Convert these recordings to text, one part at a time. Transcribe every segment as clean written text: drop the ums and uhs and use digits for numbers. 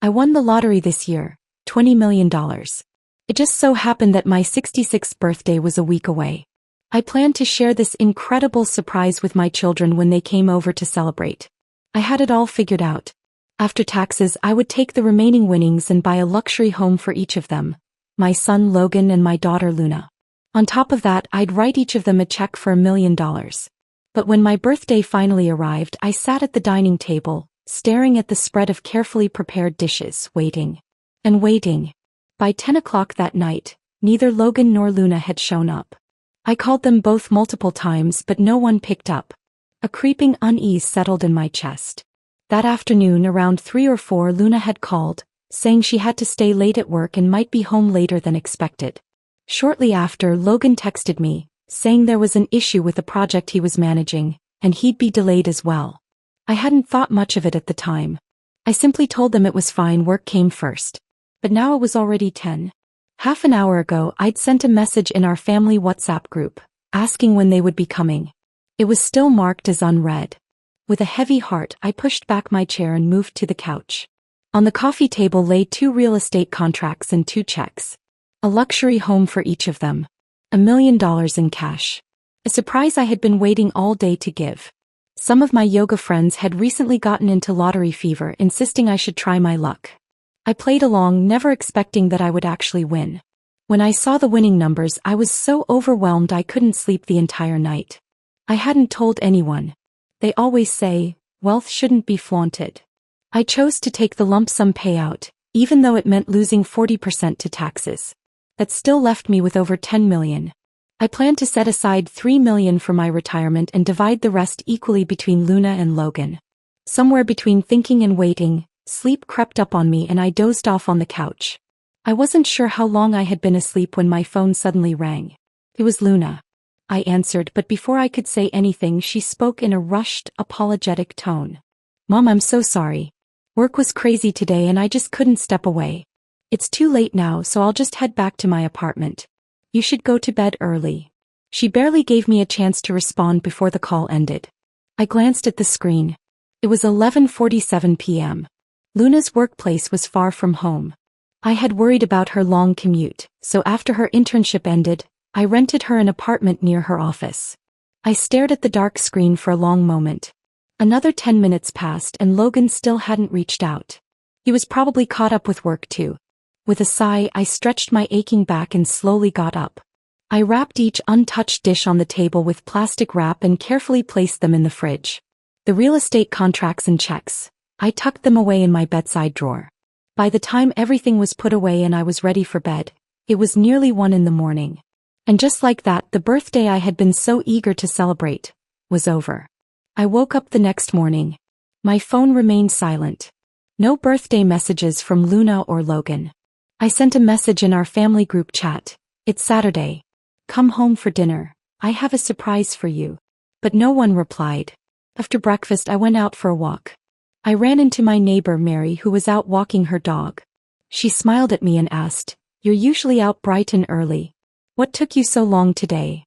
I won the lottery this year, $20 million. It just so happened that my 66th birthday was a week away. I planned to share this incredible surprise with my children when they came over to celebrate. I had it all figured out. After taxes, I would take the remaining winnings and buy a luxury home for each of them, my son Logan and my daughter Luna. On top of that, I'd write each of them a check for $1 million. But when my birthday finally arrived, I sat at the dining table, staring at the spread of carefully prepared dishes, waiting. And waiting. By 10 o'clock that night, neither Logan nor Luna had shown up. I called them both multiple times but no one picked up. A creeping unease settled in my chest. That afternoon around 3 or 4 Luna had called, saying she had to stay late at work and might be home later than expected. Shortly after, Logan texted me, saying there was an issue with the project he was managing, and he'd be delayed as well. I hadn't thought much of it at the time. I simply told them it was fine, work came first. But now it was already 10. Half an hour ago, I'd sent a message in our family WhatsApp group, asking when they would be coming. It was still marked as unread. With a heavy heart, I pushed back my chair and moved to the couch. On the coffee table lay 2 real estate contracts and 2 checks. A luxury home for each of them. $1 million in cash. A surprise I had been waiting all day to give. Some of my yoga friends had recently gotten into lottery fever, insisting I should try my luck. I played along, never expecting that I would actually win. When I saw the winning numbers, I was so overwhelmed I couldn't sleep the entire night. I hadn't told anyone. They always say, wealth shouldn't be flaunted. I chose to take the lump sum payout, even though it meant losing 40% to taxes. That still left me with over $10 million. I planned to set aside $3 million for my retirement and divide the rest equally between Luna and Logan. Somewhere between thinking and waiting, sleep crept up on me and I dozed off on the couch. I wasn't sure how long I had been asleep when my phone suddenly rang. It was Luna. I answered, but before I could say anything, she spoke in a rushed, apologetic tone. Mom, I'm so sorry. Work was crazy today and I just couldn't step away. It's too late now, so I'll just head back to my apartment. You should go to bed early. She barely gave me a chance to respond before the call ended. I glanced at the screen. It was 11:47 p.m. Luna's workplace was far from home. I had worried about her long commute, so after her internship ended, I rented her an apartment near her office. I stared at the dark screen for a long moment. Another 10 minutes passed and Logan still hadn't reached out. He was probably caught up with work too. With a sigh, I stretched my aching back and slowly got up. I wrapped each untouched dish on the table with plastic wrap and carefully placed them in the fridge. The real estate contracts and checks, I tucked them away in my bedside drawer. By the time everything was put away and I was ready for bed, it was nearly 1 in the morning. And just like that, the birthday I had been so eager to celebrate was over. I woke up the next morning. My phone remained silent. No birthday messages from Luna or Logan. I sent a message in our family group chat. It's Saturday. Come home for dinner. I have a surprise for you. But no one replied. After breakfast, I went out for a walk. I ran into my neighbor Mary, who was out walking her dog. She smiled at me and asked, "You're usually out bright and early. What took you so long today?"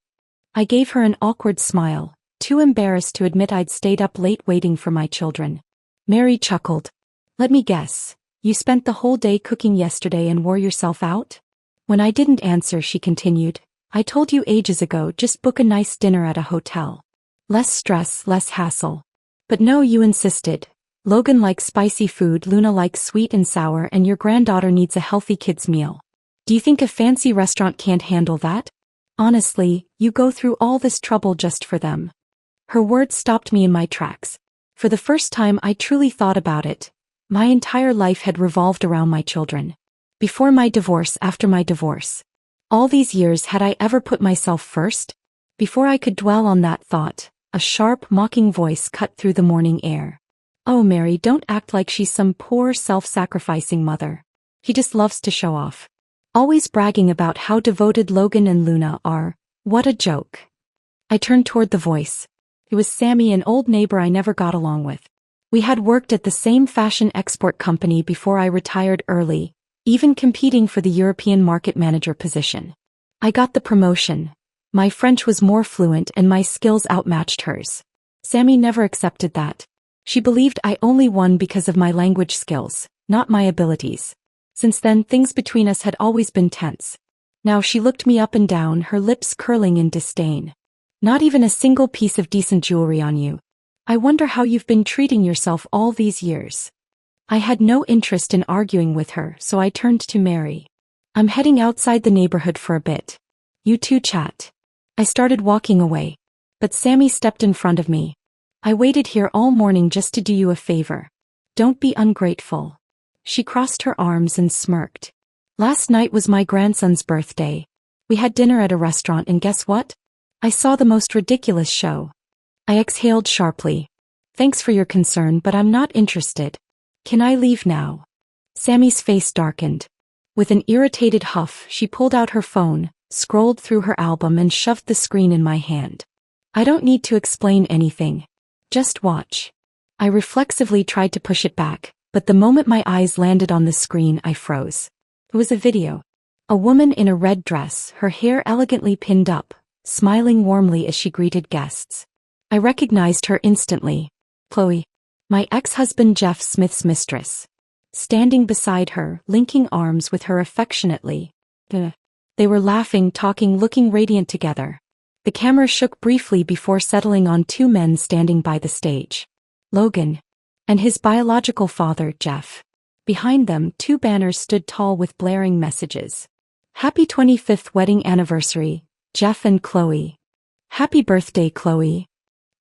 I gave her an awkward smile, too embarrassed to admit I'd stayed up late waiting for my children. Mary chuckled. "Let me guess. You spent the whole day cooking yesterday and wore yourself out?" When I didn't answer, she continued, "I told you ages ago, just book a nice dinner at a hotel. Less stress, less hassle. But no, you insisted. Logan likes spicy food, Luna likes sweet and sour, and your granddaughter needs a healthy kids' meal. Do you think a fancy restaurant can't handle that? Honestly, you go through all this trouble just for them." Her words stopped me in my tracks. For the first time, I truly thought about it. My entire life had revolved around my children. Before my divorce, after my divorce. All these years, had I ever put myself first? Before I could dwell on that thought, a sharp, mocking voice cut through the morning air. "Oh, Mary, don't act like she's some poor, self-sacrificing mother. He just loves to show off. Always bragging about how devoted Logan and Luna are. What a joke." I turned toward the voice. It was Sammy, an old neighbor I never got along with. We had worked at the same fashion export company before I retired early, even competing for the European market manager position. I got the promotion. My French was more fluent and my skills outmatched hers. Sammy never accepted that. She believed I only won because of my language skills, not my abilities. Since then, things between us had always been tense. Now she looked me up and down, her lips curling in disdain. Not even a single piece of decent jewelry on you. I wonder how you've been treating yourself all these years. I had no interest in arguing with her, so I turned to Mary. I'm heading outside the neighborhood for a bit. You two chat. I started walking away. But Sammy stepped in front of me. I waited here all morning just to do you a favor. Don't be ungrateful. She crossed her arms and smirked. Last night was my grandson's birthday. We had dinner at a restaurant and guess what? I saw the most ridiculous show. I exhaled sharply. Thanks for your concern, but I'm not interested. Can I leave now? Sammy's face darkened. With an irritated huff, she pulled out her phone, scrolled through her album and shoved the screen in my hand. I don't need to explain anything. Just watch. I reflexively tried to push it back, but the moment my eyes landed on the screen, I froze. It was a video. A woman in a red dress, her hair elegantly pinned up, smiling warmly as she greeted guests. I recognized her instantly. Chloe. My ex-husband Jeff Smith's mistress. Standing beside her, linking arms with her affectionately. They were laughing, talking, looking radiant together. The camera shook briefly before settling on two men standing by the stage. Logan. And his biological father, Jeff. Behind them, two banners stood tall with blaring messages. Happy 25th wedding anniversary, Jeff and Chloe. Happy birthday, Chloe.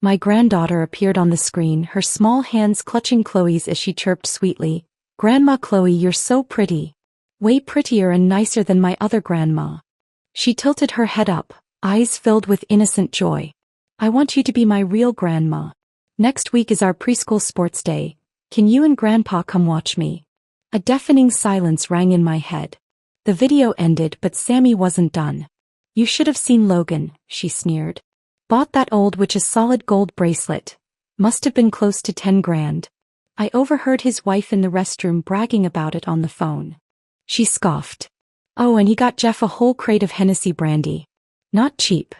My granddaughter appeared on the screen, her small hands clutching Chloe's as she chirped sweetly. Grandma Chloe, you're so pretty. Way prettier and nicer than my other grandma. She tilted her head up, eyes filled with innocent joy. I want you to be my real grandma. Next week is our preschool sports day. Can you and Grandpa come watch me? A deafening silence rang in my head. The video ended, but Sammy wasn't done. You should have seen Logan, she sneered. Bought that old witch a solid gold bracelet. Must have been close to 10 grand. I overheard his wife in the restroom bragging about it on the phone. She scoffed. Oh, and he got Jeff a whole crate of Hennessy brandy. Not cheap.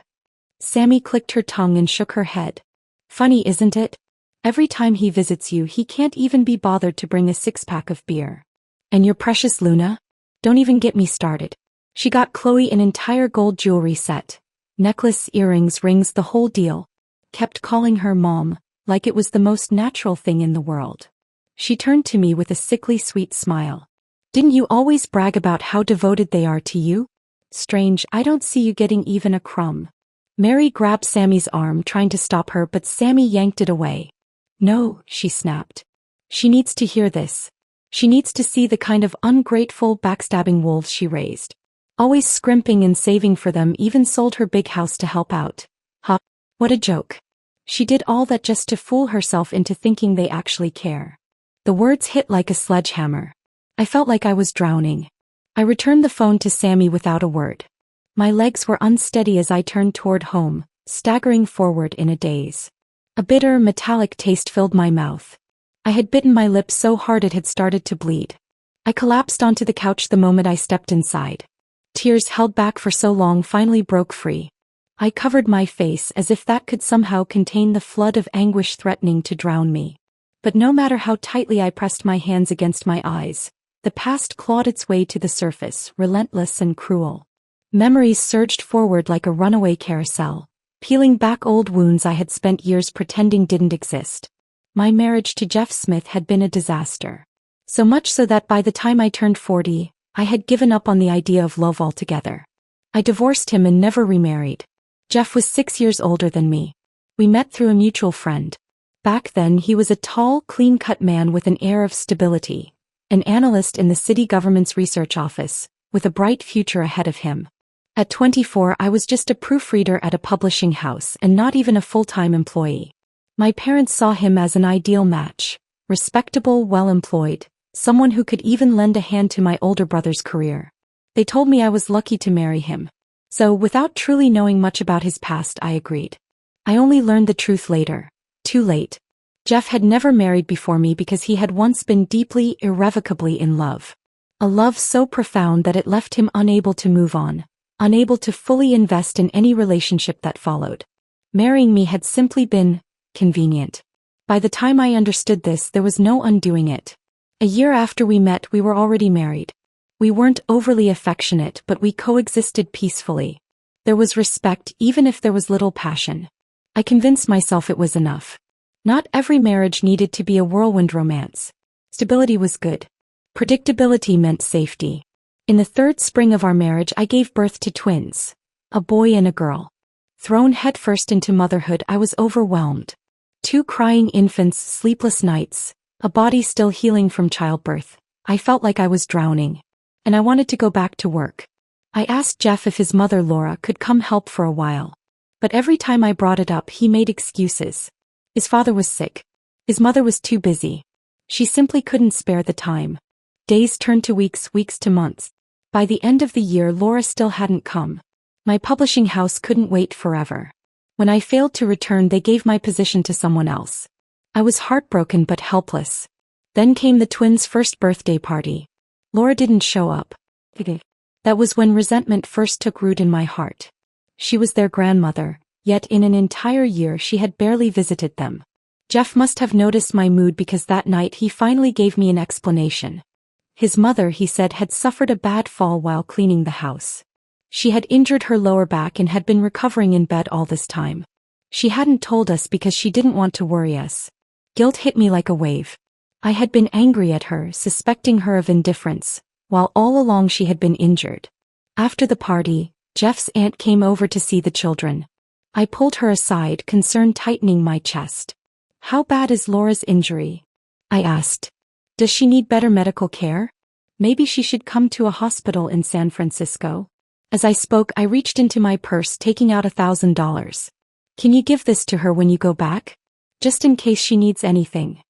Sammy clicked her tongue and shook her head. Funny, isn't it? Every time he visits you, he can't even be bothered to bring a 6-pack of beer. And your precious Luna? Don't even get me started. She got Chloe an entire gold jewelry set. Necklace, earrings, rings, the whole deal. Kept calling her mom, like it was the most natural thing in the world. She turned to me with a sickly sweet smile. Didn't you always brag about how devoted they are to you? Strange, I don't see you getting even a crumb. Mary grabbed Sammy's arm, trying to stop her, but Sammy yanked it away. No, she snapped. She needs to hear this. She needs to see the kind of ungrateful, backstabbing wolves she raised. Always scrimping and saving for them, even sold her big house to help out. Ha, what a joke. She did all that just to fool herself into thinking they actually care. The words hit like a sledgehammer. I felt like I was drowning. I returned the phone to Sammy without a word. My legs were unsteady as I turned toward home, staggering forward in a daze. A bitter, metallic taste filled my mouth. I had bitten my lip so hard it had started to bleed. I collapsed onto the couch the moment I stepped inside. Tears held back for so long finally broke free. I covered my face as if that could somehow contain the flood of anguish threatening to drown me. But no matter how tightly I pressed my hands against my eyes, the past clawed its way to the surface, relentless and cruel. Memories surged forward like a runaway carousel, peeling back old wounds I had spent years pretending didn't exist. My marriage to Jeff Smith had been a disaster. So much so that by the time I turned 40, I had given up on the idea of love altogether. I divorced him and never remarried. Jeff was 6 years older than me. We met through a mutual friend. Back then he was a tall, clean-cut man with an air of stability, an analyst in the city government's research office, with a bright future ahead of him. At 24, I was just a proofreader at a publishing house and not even a full-time employee. My parents saw him as an ideal match, respectable, well-employed, someone who could even lend a hand to my older brother's career. They told me I was lucky to marry him. So, without truly knowing much about his past, I agreed. I only learned the truth later. Too late. Jeff had never married before me because he had once been deeply, irrevocably in love. A love so profound that it left him unable to move on, unable to fully invest in any relationship that followed. Marrying me had simply been convenient. By the time I understood this, there was no undoing it. A year after we met, we were already married. We weren't overly affectionate, but we coexisted peacefully. There was respect even if there was little passion. I convinced myself it was enough. Not every marriage needed to be a whirlwind romance. Stability was good. Predictability meant safety. In the third spring of our marriage, I gave birth to twins, a boy and a girl. Thrown headfirst into motherhood, I was overwhelmed. 2 crying infants, sleepless nights, a body still healing from childbirth. I felt like I was drowning. And I wanted to go back to work. I asked Jeff if his mother Laura could come help for a while. But every time I brought it up, he made excuses. His father was sick. His mother was too busy. She simply couldn't spare the time. Days turned to weeks, weeks to months. By the end of the year, Laura still hadn't come. My publishing house couldn't wait forever. When I failed to return, they gave my position to someone else. I was heartbroken but helpless. Then came the twins' first birthday party. Laura didn't show up. That was when resentment first took root in my heart. She was their grandmother, yet in an entire year she had barely visited them. Jeff must have noticed my mood because that night he finally gave me an explanation. His mother, he said, had suffered a bad fall while cleaning the house. She had injured her lower back and had been recovering in bed all this time. She hadn't told us because she didn't want to worry us. Guilt hit me like a wave. I had been angry at her, suspecting her of indifference, while all along she had been injured. After the party, Jeff's aunt came over to see the children. I pulled her aside, concern tightening my chest. "How bad is Laura's injury?" I asked. "Does she need better medical care? Maybe she should come to a hospital in San Francisco." As I spoke, I reached into my purse, taking out $1,000. "Can you give this to her when you go back? Just in case she needs anything."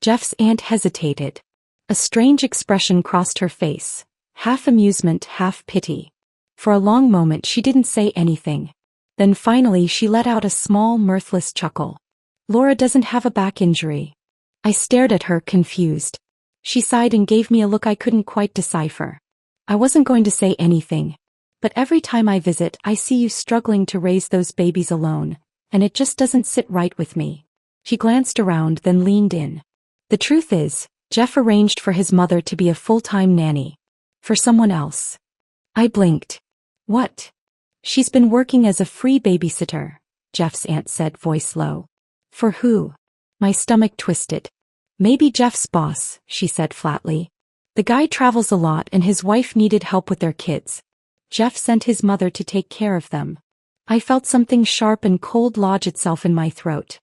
Jeff's aunt hesitated. A strange expression crossed her face, half amusement, half pity. For a long moment she didn't say anything. Then finally she let out a small, mirthless chuckle. "Laura doesn't have a back injury." I stared at her, confused. She sighed and gave me a look I couldn't quite decipher. I wasn't going to say anything. "But every time I visit, I see you struggling to raise those babies alone, and it just doesn't sit right with me." She glanced around, then leaned in. "The truth is, Jeff arranged for his mother to be a full-time nanny. For someone else." I blinked. "What?" "She's been working as a free babysitter," Jeff's aunt said, voice low. "For who?" My stomach twisted. "Maybe Jeff's boss," she said flatly. "The guy travels a lot and his wife needed help with their kids. Jeff sent his mother to take care of them." I felt something sharp and cold lodge itself in my throat.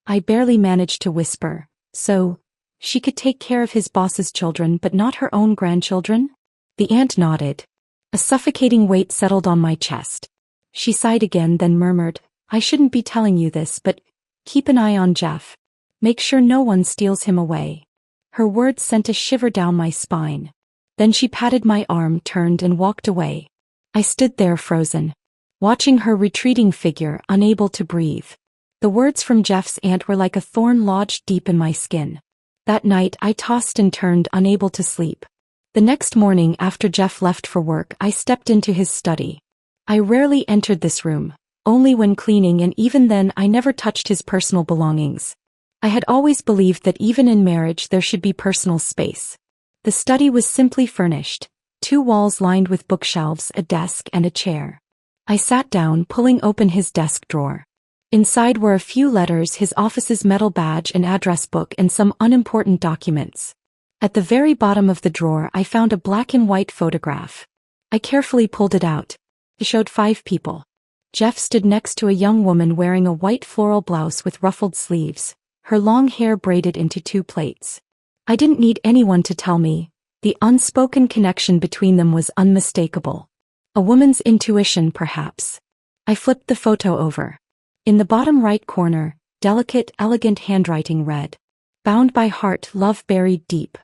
I barely managed to whisper, "So, she could take care of his boss's children but not her own grandchildren?" The aunt nodded. A suffocating weight settled on my chest. She sighed again, then murmured, "I shouldn't be telling you this, but keep an eye on Jeff. Make sure no one steals him away." Her words sent a shiver down my spine. Then she patted my arm, turned and walked away. I stood there frozen, watching her retreating figure, unable to breathe. The words from Jeff's aunt were like a thorn lodged deep in my skin. That night I tossed and turned, unable to sleep. The next morning, after Jeff left for work, I stepped into his study. I rarely entered this room, only when cleaning, and even then I never touched his personal belongings. I had always believed that even in marriage there should be personal space. The study was simply furnished, 2 walls lined with bookshelves, a desk and a chair. I sat down, pulling open his desk drawer. Inside were a few letters, his office's metal badge, an address book, and some unimportant documents. At the very bottom of the drawer I found a black and white photograph. I carefully pulled it out. It showed 5 people. Jeff stood next to a young woman wearing a white floral blouse with ruffled sleeves, her long hair braided into 2 plaits. I didn't need anyone to tell me. The unspoken connection between them was unmistakable. A woman's intuition, perhaps. I flipped the photo over. In the bottom right corner, delicate, elegant handwriting read, "Bound by heart, love buried deep.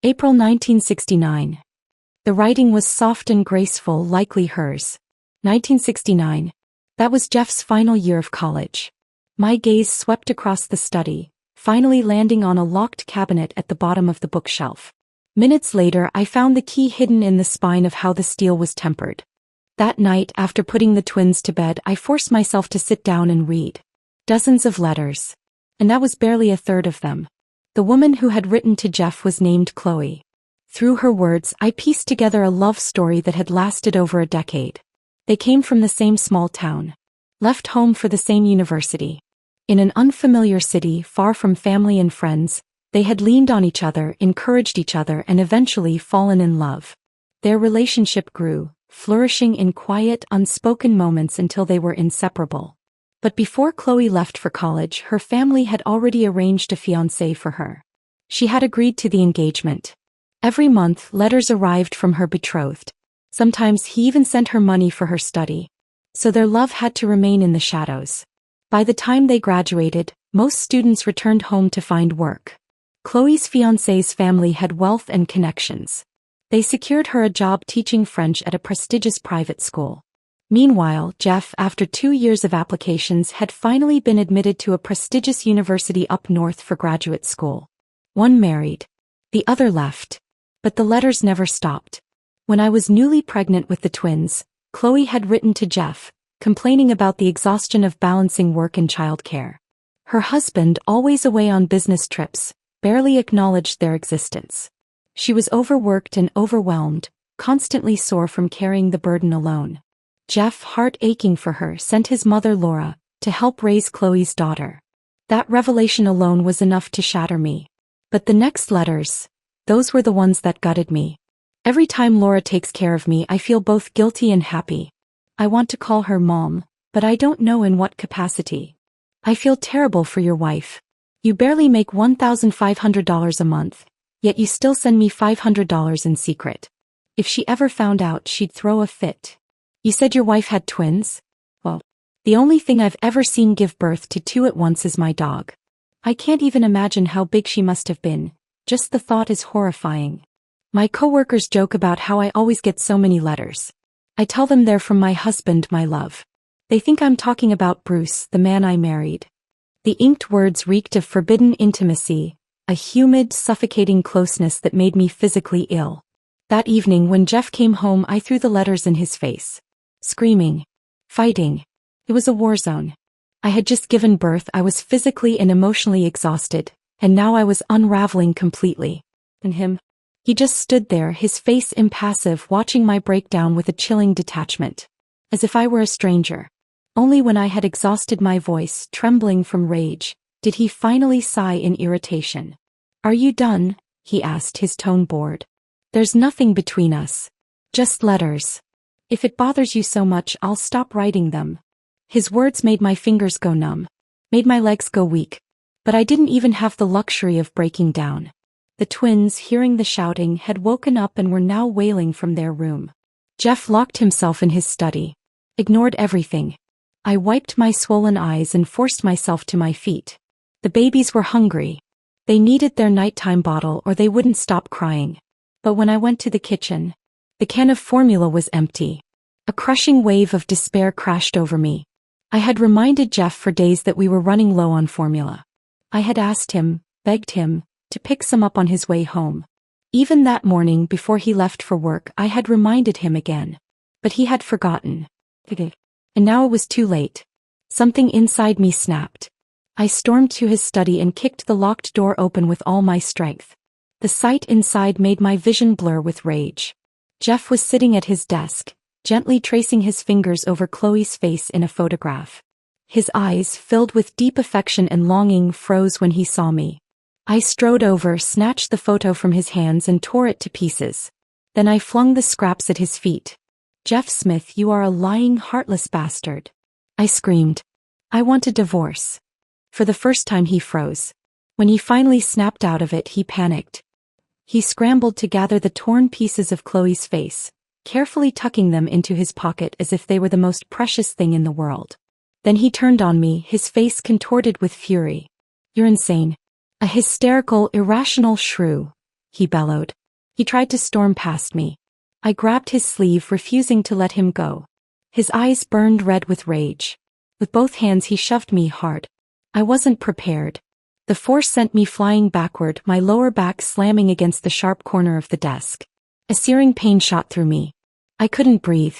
April 1969. The writing was soft and graceful, likely hers. 1969. That was Jeff's final year of college. My gaze swept across the study, finally landing on a locked cabinet at the bottom of the bookshelf. Minutes later, I found the key hidden in the spine of how the steel was tempered. That night, after putting the twins to bed, I forced myself to sit down and read. Dozens of letters. And that was barely a third of them. The woman who had written to Jeff was named Chloe. Through her words, I pieced together a love story that had lasted over a decade. They came from the same small town, left home for the same university. In an unfamiliar city, far from family and friends, they had leaned on each other, encouraged each other, and eventually fallen in love. Their relationship grew, flourishing in quiet, unspoken moments until they were inseparable. But before Chloe left for college, her family had already arranged a fiancé for her. She had agreed to the engagement. Every month, letters arrived from her betrothed. Sometimes he even sent her money for her study. So their love had to remain in the shadows. By the time they graduated, most students returned home to find work. Chloe's fiancé's family had wealth and connections. They secured her a job teaching French at a prestigious private school. Meanwhile, Jeff, after 2 years of applications, had finally been admitted to a prestigious university up north for graduate school. One married. The other left. But the letters never stopped. When I was newly pregnant with the twins, Chloe had written to Jeff, complaining about the exhaustion of balancing work and childcare. Her husband, always away on business trips, barely acknowledged their existence. She was overworked and overwhelmed, constantly sore from carrying the burden alone. Jeff, heart aching for her, sent his mother Laura to help raise Chloe's daughter. That revelation alone was enough to shatter me. But the next letters, those were the ones that gutted me. Every time Laura takes care of me, I feel both guilty and happy. I want to call her mom, but I don't know in what capacity. I feel terrible for your wife. You barely make $1,500 a month, yet you still send me $500 in secret. If she ever found out, she'd throw a fit. You said your wife had twins? Well, the only thing I've ever seen give birth to 2 at once is my dog. I can't even imagine how big she must have been. Just the thought is horrifying. My coworkers joke about how I always get so many letters. I tell them they're from my husband, my love. They think I'm talking about Bruce, the man I married. The inked words reeked of forbidden intimacy, a humid, suffocating closeness that made me physically ill. That evening when Jeff came home, I threw the letters in his face. Screaming. Fighting. It was a war zone. I had just given birth, I was physically and emotionally exhausted, and now I was unraveling completely. And him? He just stood there, his face impassive, watching my breakdown with a chilling detachment. As if I were a stranger. Only when I had exhausted my voice, trembling from rage, did he finally sigh in irritation. Are you done? He asked, his tone bored. There's nothing between us. Just letters. If it bothers you so much, I'll stop writing them. His words made my fingers go numb. Made my legs go weak. But I didn't even have the luxury of breaking down. The twins, hearing the shouting, had woken up and were now wailing from their room. Jeff locked himself in his study. Ignored everything. I wiped my swollen eyes and forced myself to my feet. The babies were hungry. They needed their nighttime bottle or they wouldn't stop crying. But when I went to the kitchen, the can of formula was empty. A crushing wave of despair crashed over me. I had reminded Jeff for days that we were running low on formula. I had asked him, begged him, to pick some up on his way home. Even that morning before he left for work, I had reminded him again. But he had forgotten. And now it was too late. Something inside me snapped. I stormed to his study and kicked the locked door open with all my strength. The sight inside made my vision blur with rage. Jeff was sitting at his desk, gently tracing his fingers over Chloe's face in a photograph. His eyes, filled with deep affection and longing, froze when he saw me. I strode over, snatched the photo from his hands and tore it to pieces. Then I flung the scraps at his feet. Jeff Smith, you are a lying, heartless bastard. I screamed. I want a divorce. For the first time he froze. When he finally snapped out of it, he panicked. He scrambled to gather the torn pieces of Chloe's face, carefully tucking them into his pocket as if they were the most precious thing in the world. Then he turned on me, his face contorted with fury. You're insane. A hysterical, irrational shrew, he bellowed. He tried to storm past me. I grabbed his sleeve, refusing to let him go. His eyes burned red with rage. With both hands he shoved me hard. I wasn't prepared. The force sent me flying backward, my lower back slamming against the sharp corner of the desk. A searing pain shot through me. I couldn't breathe.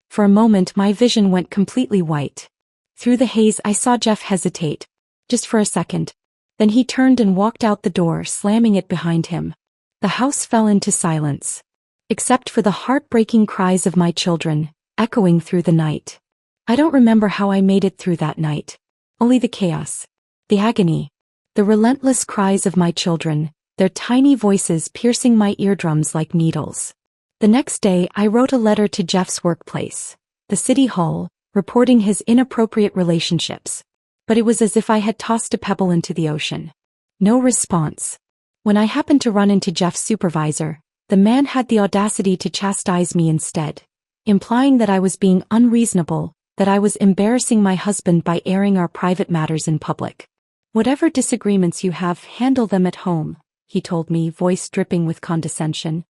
For a moment my vision went completely white. Through the haze I saw Jeff hesitate. Just for a second. Then he turned and walked out the door, slamming it behind him. The house fell into silence, except for the heartbreaking cries of my children, echoing through the night. I don't remember how I made it through that night. Only the chaos, the agony, the relentless cries of my children, their tiny voices piercing my eardrums like needles. The next day, I wrote a letter to Jeff's workplace, the city hall, reporting his inappropriate relationships. But it was as if I had tossed a pebble into the ocean. No response. When I happened to run into Jeff's supervisor, the man had the audacity to chastise me instead, implying that I was being unreasonable, that I was embarrassing my husband by airing our private matters in public. Whatever disagreements you have, handle them at home, he told me, voice dripping with condescension.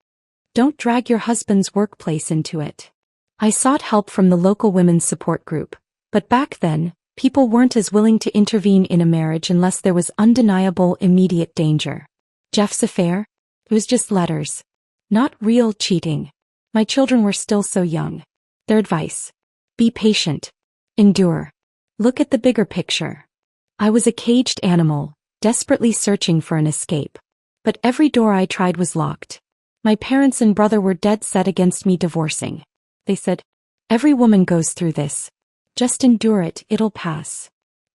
Don't drag your husband's workplace into it. I sought help from the local women's support group, but back then, people weren't as willing to intervene in a marriage unless there was undeniable immediate danger. Jeff's affair? It was just letters. Not real cheating. My children were still so young. Their advice: be patient. Endure. Look at the bigger picture. I was a caged animal, desperately searching for an escape. But every door I tried was locked. My parents and brother were dead set against me divorcing. They said, every woman goes through this. Just endure it, it'll pass.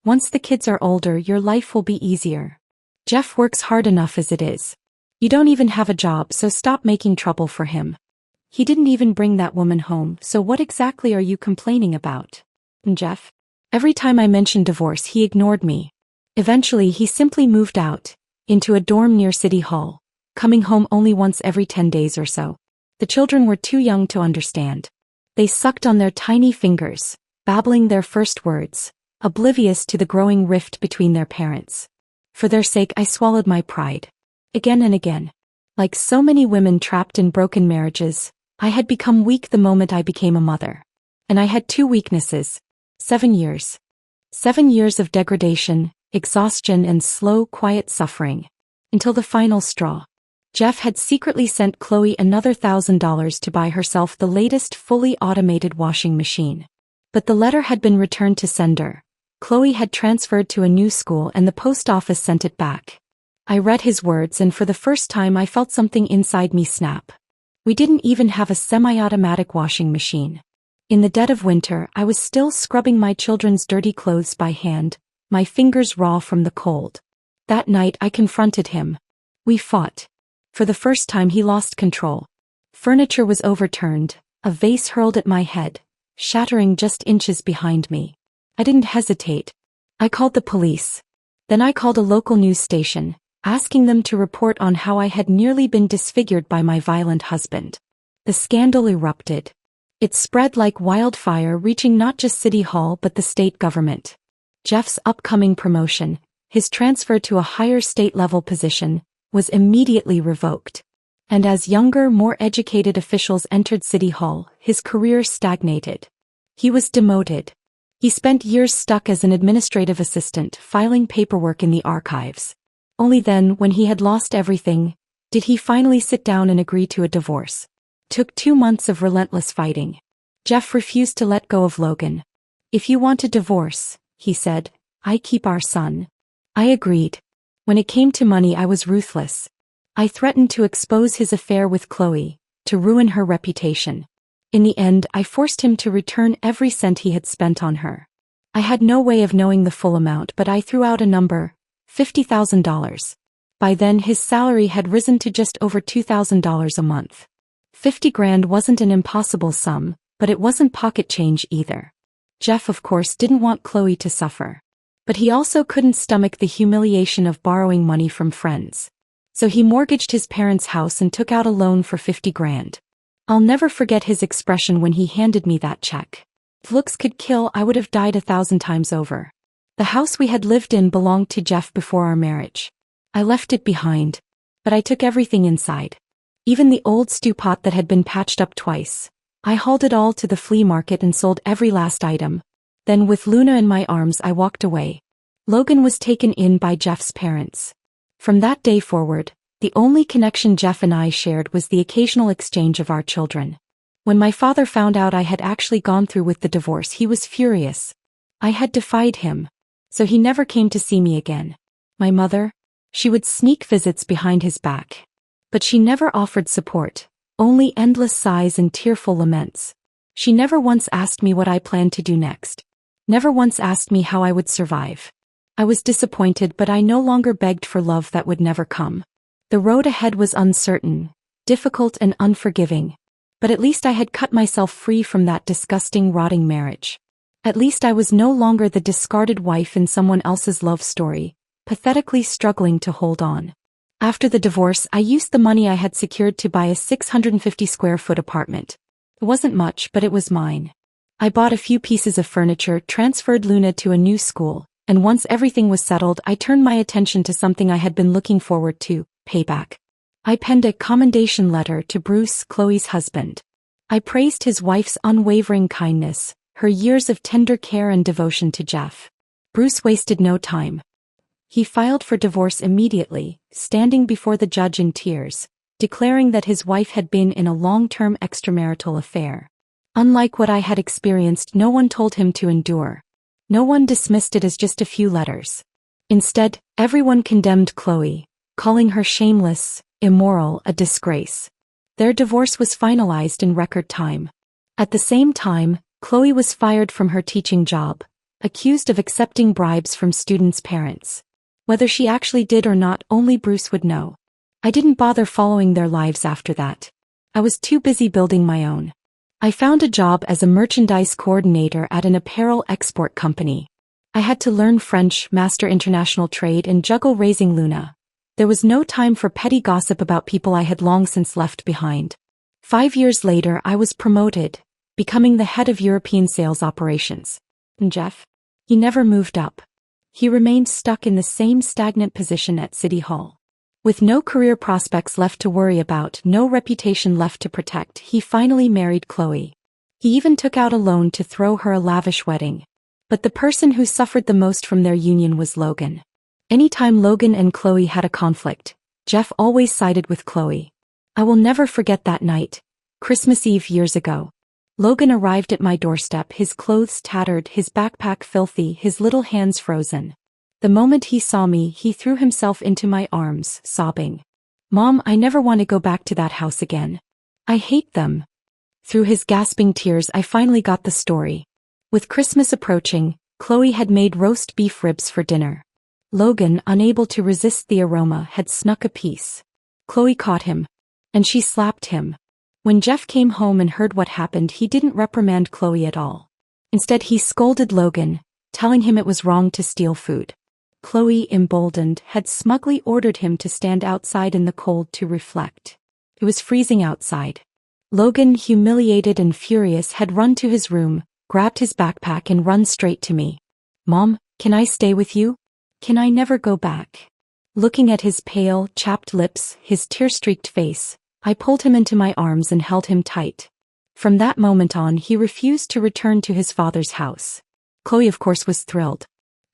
Once the kids are older, your life will be easier. Jeff works hard enough as it is. You don't even have a job, so stop making trouble for him. He didn't even bring that woman home, so what exactly are you complaining about? And Jeff? Every time I mentioned divorce, he ignored me. Eventually, he simply moved out, into a dorm near City Hall, coming home only once every 10 days or so. The children were too young to understand. They sucked on their tiny fingers, babbling their first words, oblivious to the growing rift between their parents. For their sake, I swallowed my pride. Again and again. Like so many women trapped in broken marriages, I had become weak the moment I became a mother. And I had two weaknesses. 7 years. 7 years of degradation, exhaustion, and slow, quiet suffering. Until the final straw. Jeff had secretly sent Chloe another $1,000 to buy herself the latest fully automated washing machine. But the letter had been returned to sender. Chloe had transferred to a new school and the post office sent it back. I read his words, and for the first time I felt something inside me snap. We didn't even have a semi-automatic washing machine. In the dead of winter, I was still scrubbing my children's dirty clothes by hand, my fingers raw from the cold. That night I confronted him. We fought. For the first time he lost control. Furniture was overturned, a vase hurled at my head, shattering just inches behind me. I didn't hesitate. I called the police. Then I called a local news station, asking them to report on how I had nearly been disfigured by my violent husband. The scandal erupted. It spread like wildfire, reaching not just City Hall but the state government. Jeff's upcoming promotion, his transfer to a higher state-level position, was immediately revoked. And as younger, more educated officials entered City Hall, his career stagnated. He was demoted. He spent years stuck as an administrative assistant, filing paperwork in the archives. Only then, when he had lost everything, did he finally sit down and agree to a divorce. Took 2 months of relentless fighting. Jeff refused to let go of Logan. If you want a divorce, he said, I keep our son. I agreed. When it came to money, I was ruthless. I threatened to expose his affair with Chloe, to ruin her reputation. In the end, I forced him to return every cent he had spent on her. I had no way of knowing the full amount, but I threw out a number, $50,000. By then his salary had risen to just over $2,000 a month. 50 grand wasn't an impossible sum, but it wasn't pocket change either. Jeff, of course, didn't want Chloe to suffer. But he also couldn't stomach the humiliation of borrowing money from friends. So he mortgaged his parents' house and took out a loan for 50 grand. I'll never forget his expression when he handed me that check. If looks could kill, I would have died 1,000 times over. The house we had lived in belonged to Jeff before our marriage. I left it behind. But I took everything inside. Even the old stew pot that had been patched up twice. I hauled it all to the flea market and sold every last item. Then with Luna in my arms I walked away. Logan was taken in by Jeff's parents. From that day forward, the only connection Jeff and I shared was the occasional exchange of our children. When my father found out I had actually gone through with the divorce, he was furious. I had defied him. So he never came to see me again. My mother? She would sneak visits behind his back. But she never offered support, only endless sighs and tearful laments. She never once asked me what I planned to do next. Never once asked me how I would survive. I was disappointed, but I no longer begged for love that would never come. The road ahead was uncertain, difficult and unforgiving. But at least I had cut myself free from that disgusting, rotting marriage. At least I was no longer the discarded wife in someone else's love story, pathetically struggling to hold on. After the divorce, I used the money I had secured to buy a 650 square foot apartment. It wasn't much, but it was mine. I bought a few pieces of furniture, transferred Luna to a new school, and once everything was settled, I turned my attention to something I had been looking forward to: payback. I penned a commendation letter to Bruce, Chloe's husband. I praised his wife's unwavering kindness, her years of tender care and devotion to Jeff. Bruce wasted no time. He filed for divorce immediately, standing before the judge in tears, declaring that his wife had been in a long-term extramarital affair. Unlike what I had experienced, no one told him to endure. No one dismissed it as just a few letters. Instead, everyone condemned Chloe, calling her shameless, immoral, a disgrace. Their divorce was finalized in record time. At the same time, Chloe was fired from her teaching job, accused of accepting bribes from students' parents. Whether she actually did or not, only Bruce would know. I didn't bother following their lives after that. I was too busy building my own. I found a job as a merchandise coordinator at an apparel export company. I had to learn French, master international trade, and juggle raising Luna. There was no time for petty gossip about people I had long since left behind. 5 years later, I was promoted, becoming the head of European sales operations. And Jeff? He never moved up. He remained stuck in the same stagnant position at City Hall. With no career prospects left to worry about, no reputation left to protect, he finally married Chloe. He even took out a loan to throw her a lavish wedding. But the person who suffered the most from their union was Logan. Anytime Logan and Chloe had a conflict, Jeff always sided with Chloe. I will never forget that night, Christmas Eve years ago. Logan arrived at my doorstep, his clothes tattered, his backpack filthy, his little hands frozen. The moment he saw me, he threw himself into my arms, sobbing, "Mom, I never want to go back to that house again. I hate them." Through his gasping tears, I finally got the story. With Christmas approaching, Chloe had made roast beef ribs for dinner. Logan, unable to resist the aroma, had snuck a piece. Chloe caught him, and she slapped him. When Jeff came home and heard what happened, he didn't reprimand Chloe at all. Instead, he scolded Logan, telling him it was wrong to steal food. Chloe, emboldened, had smugly ordered him to stand outside in the cold to reflect. It was freezing outside. Logan, humiliated and furious, had run to his room, grabbed his backpack and run straight to me. "Mom, can I stay with you? Can I never go back?" Looking at his pale, chapped lips, his tear-streaked face, I pulled him into my arms and held him tight. From that moment on, he refused to return to his father's house. Chloe, of course, was thrilled.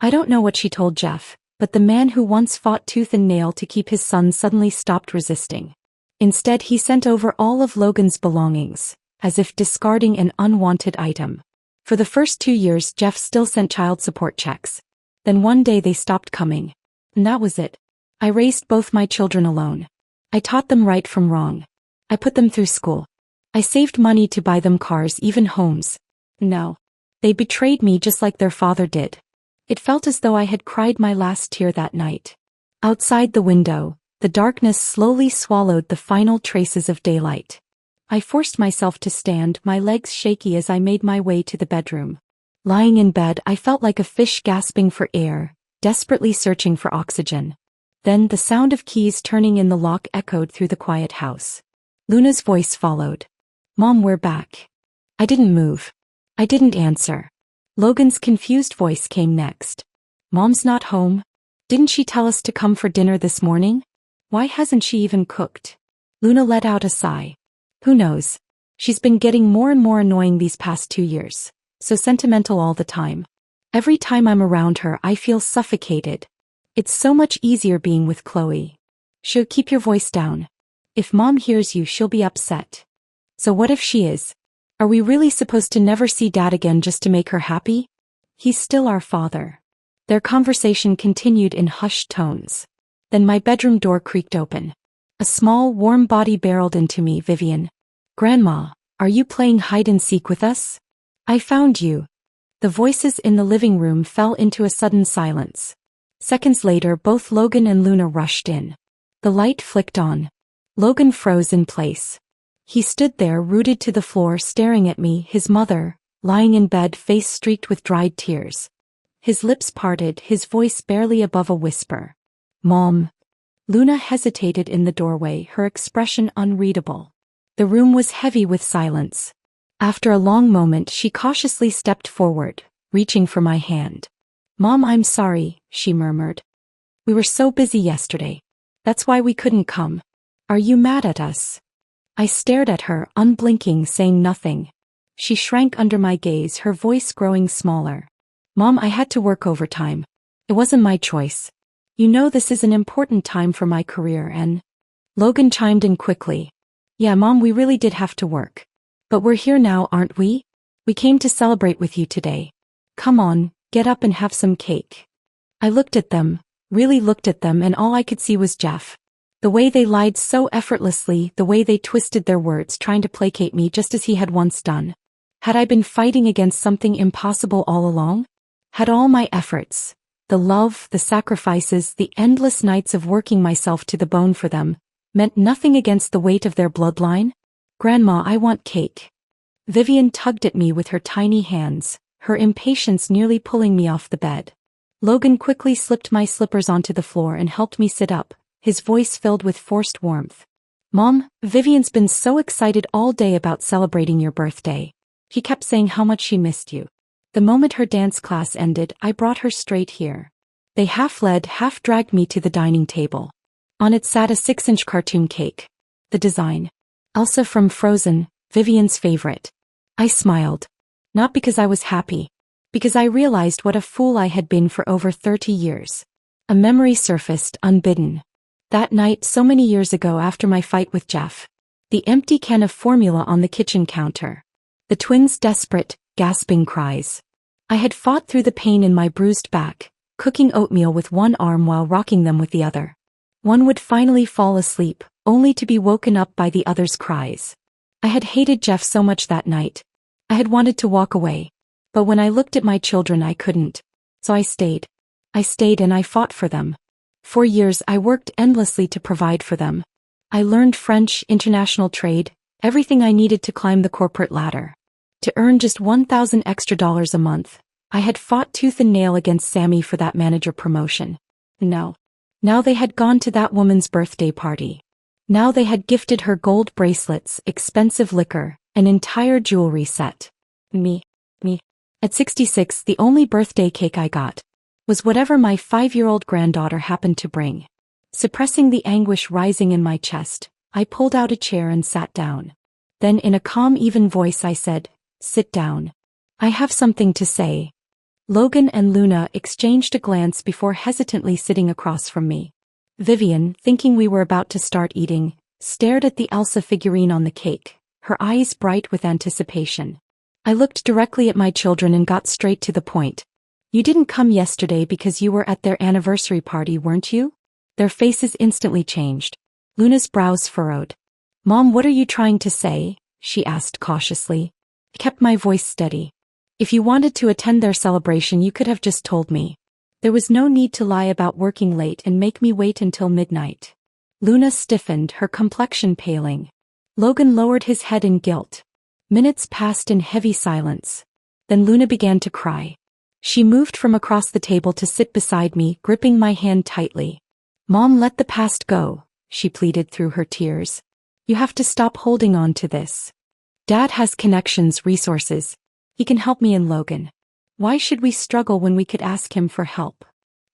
I don't know what she told Jeff, but the man who once fought tooth and nail to keep his son suddenly stopped resisting. Instead, he sent over all of Logan's belongings, as if discarding an unwanted item. For the first 2 years, Jeff still sent child support checks. Then one day they stopped coming. And that was it. I raised both my children alone. I taught them right from wrong. I put them through school. I saved money to buy them cars, even homes. No. They betrayed me just like their father did. It felt as though I had cried my last tear that night. Outside the window, the darkness slowly swallowed the final traces of daylight. I forced myself to stand, my legs shaky as I made my way to the bedroom. Lying in bed, I felt like a fish gasping for air, desperately searching for oxygen. Then the sound of keys turning in the lock echoed through the quiet house. Luna's voice followed. "Mom, we're back." I didn't move. I didn't answer. Logan's confused voice came next. "Mom's not home? Didn't she tell us to come for dinner this morning? Why hasn't she even cooked?" Luna let out a sigh. "Who knows? She's been getting more and more annoying these past 2 years. So sentimental all the time. Every time I'm around her, I feel suffocated. It's so much easier being with Chloe. She'll keep your voice down. If Mom hears you, she'll be upset. So what if she is? Are we really supposed to never see Dad again just to make her happy? He's still our father." Their conversation continued in hushed tones. Then my bedroom door creaked open. A small, warm body barreled into me. Vivian. Grandma, are you playing hide-and-seek with us? I found you. The voices in the living room fell into a sudden silence. Seconds later, both Logan and Luna rushed in. The light flicked on. Logan froze in place. He stood there, rooted to the floor, staring at me, his mother, lying in bed, face streaked with dried tears. His lips parted, his voice barely above a whisper. Mom. Luna hesitated in the doorway, her expression unreadable. The room was heavy with silence. After a long moment, she cautiously stepped forward, reaching for my hand. Mom, I'm sorry, she murmured. We were so busy yesterday. That's why we couldn't come. Are you mad at us? I stared at her, unblinking, saying nothing. She shrank under my gaze, her voice growing smaller. Mom, I had to work overtime. It wasn't my choice. You know this is an important time for my career and... Logan chimed in quickly. Yeah, Mom, we really did have to work. But we're here now, aren't we? We came to celebrate with you today. Come on, get up and have some cake. I looked at them, really looked at them, and all I could see was Jeff. The way they lied so effortlessly, the way they twisted their words, trying to placate me just as he had once done. Had I been fighting against something impossible all along? Had all my efforts, the love, the sacrifices, the endless nights of working myself to the bone for them, meant nothing against the weight of their bloodline? Grandma, I want cake. Vivian tugged at me with her tiny hands, her impatience nearly pulling me off the bed. Logan quickly slipped my slippers onto the floor and helped me sit up, his voice filled with forced warmth. Mom, Vivian's been so excited all day about celebrating your birthday. He kept saying how much she missed you. The moment her dance class ended, I brought her straight here. They half led, half dragged me to the dining table. On it sat a 6-inch cartoon cake. The design. Elsa from Frozen, Vivian's favorite. I smiled. Not because I was happy. Because I realized what a fool I had been for over 30 years. A memory surfaced, unbidden. That night so many years ago after my fight with Jeff. The empty can of formula on the kitchen counter. The twins' desperate, gasping cries. I had fought through the pain in my bruised back, cooking oatmeal with one arm while rocking them with the other. One would finally fall asleep, only to be woken up by the other's cries. I had hated Jeff so much that night. I had wanted to walk away. But when I looked at my children I couldn't. So I stayed. I stayed and I fought for them. For years I worked endlessly to provide for them. I learned French, international trade, everything I needed to climb the corporate ladder. To earn just $1,000 extra a month, I had fought tooth and nail against Sammy for that manager promotion. No. Now they had gone to that woman's birthday party. Now they had gifted her gold bracelets, expensive liquor, an entire jewelry set. Me. At 66, the only birthday cake I got was whatever my 5-year-old granddaughter happened to bring. Suppressing the anguish rising in my chest, I pulled out a chair and sat down. Then in a calm, even voice I said, "Sit down. I have something to say." Logan and Luna exchanged a glance before hesitantly sitting across from me. Vivian, thinking we were about to start eating, stared at the Elsa figurine on the cake, her eyes bright with anticipation. I looked directly at my children and got straight to the point. You didn't come yesterday because you were at their anniversary party, weren't you? Their faces instantly changed. Luna's brows furrowed. Mom, what are you trying to say? She asked cautiously. I kept my voice steady. If you wanted to attend their celebration you could have just told me. There was no need to lie about working late and make me wait until midnight. Luna stiffened, her complexion paling. Logan lowered his head in guilt. Minutes passed in heavy silence. Then Luna began to cry. She moved from across the table to sit beside me, gripping my hand tightly. Mom, let the past go, she pleaded through her tears. You have to stop holding on to this. Dad has connections, resources. He can help me and Logan. Why should we struggle when we could ask him for help?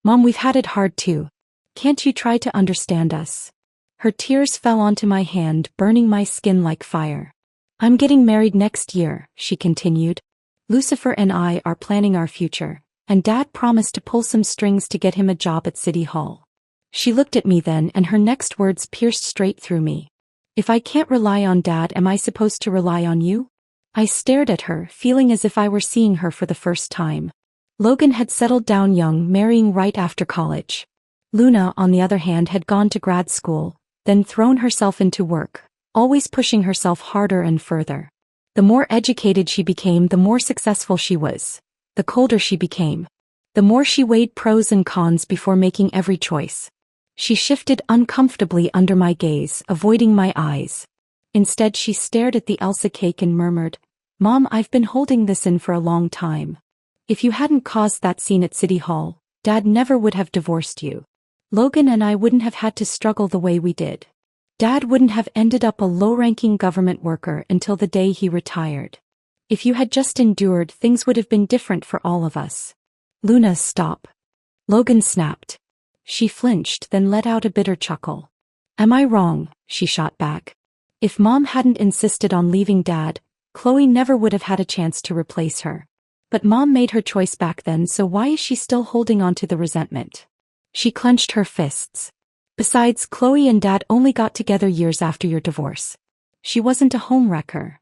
Mom, we've had it hard too. Can't you try to understand us? Her tears fell onto my hand, burning my skin like fire. I'm getting married next year, she continued. Lucifer and I are planning our future, and Dad promised to pull some strings to get him a job at City Hall. She looked at me then and her next words pierced straight through me. If I can't rely on Dad, am I supposed to rely on you? I stared at her, feeling as if I were seeing her for the first time. Logan had settled down young, marrying right after college. Luna, on the other hand, had gone to grad school, then thrown herself into work, always pushing herself harder and further. The more educated she became, the more successful she was. The colder she became, the more she weighed pros and cons before making every choice. She shifted uncomfortably under my gaze, avoiding my eyes. Instead, she stared at the Elsa cake and murmured, "Mom, I've been holding this in for a long time. If you hadn't caused that scene at City Hall, Dad never would have divorced you. Logan and I wouldn't have had to struggle the way we did. Dad wouldn't have ended up a low-ranking government worker until the day he retired. If you had just endured, things would have been different for all of us." "Luna, stop." Logan snapped. She flinched, then let out a bitter chuckle. "Am I wrong?" she shot back. "If Mom hadn't insisted on leaving Dad, Chloe never would have had a chance to replace her. But Mom made her choice back then, so why is she still holding on to the resentment?" She clenched her fists. "Besides, Chloe and Dad only got together years after your divorce. She wasn't a homewrecker."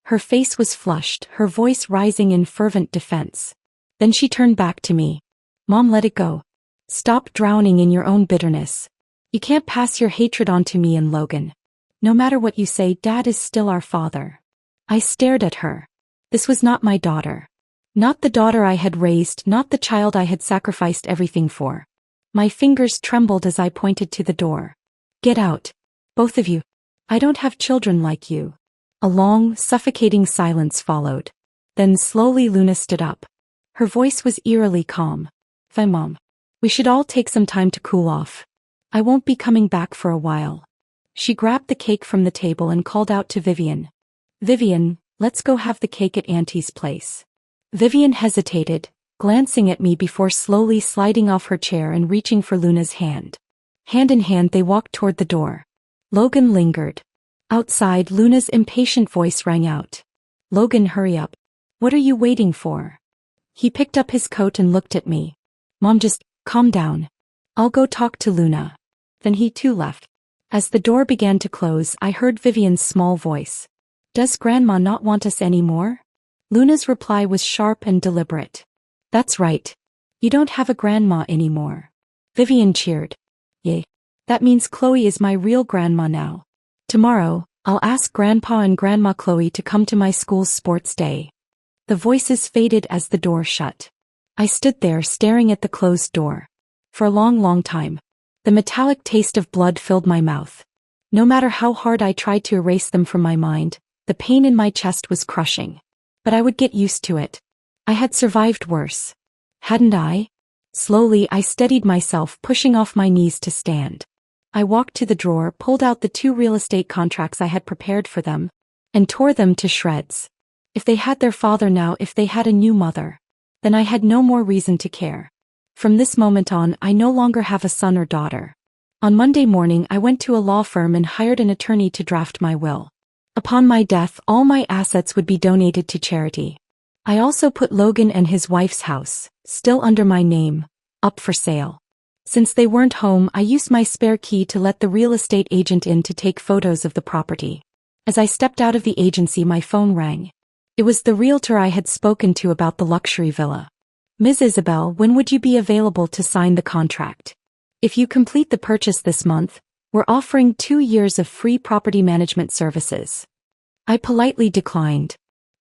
Her face was flushed, her voice rising in fervent defense. Then she turned back to me. "Mom, let it go. Stop drowning in your own bitterness. You can't pass your hatred on to me and Logan. No matter what you say, Dad is still our father." I stared at her. This was not my daughter. Not the daughter I had raised, not the child I had sacrificed everything for. My fingers trembled as I pointed to the door. "Get out. Both of you. I don't have children like you." A long, suffocating silence followed. Then slowly Luna stood up. Her voice was eerily calm. "Fine, Mom. We should all take some time to cool off. I won't be coming back for a while." She grabbed the cake from the table and called out to Vivian. "Vivian, let's go have the cake at Auntie's place." Vivian hesitated, glancing at me before slowly sliding off her chair and reaching for Luna's hand. Hand in hand they walked toward the door. Logan lingered. Outside, Luna's impatient voice rang out. "Logan, hurry up. What are you waiting for?" He picked up his coat and looked at me. "Mom, just calm down. I'll go talk to Luna." Then he too left. As the door began to close, I heard Vivian's small voice. "Does Grandma not want us anymore?" Luna's reply was sharp and deliberate. "That's right. You don't have a grandma anymore." Vivian cheered. "Yay. That means Chloe is my real grandma now. Tomorrow, I'll ask Grandpa and Grandma Chloe to come to my school's sports day." The voices faded as the door shut. I stood there staring at the closed door. For a long time. The metallic taste of blood filled my mouth. No matter how hard I tried to erase them from my mind, the pain in my chest was crushing. But I would get used to it. I had survived worse. Hadn't I? Slowly I steadied myself, pushing off my knees to stand. I walked to the drawer, pulled out the 2 real estate contracts I had prepared for them, and tore them to shreds. If they had their father now, if they had a new mother, then I had no more reason to care. From this moment on, I no longer have a son or daughter. On Monday morning, I went to a law firm and hired an attorney to draft my will. Upon my death, all my assets would be donated to charity. I also put Logan and his wife's house, still under my name, up for sale. Since they weren't home, I used my spare key to let the real estate agent in to take photos of the property. As I stepped out of the agency, my phone rang. It was the realtor I had spoken to about the luxury villa. "Ms. Isabel, when would you be available to sign the contract? If you complete the purchase this month, we're offering 2 years of free property management services." I politely declined.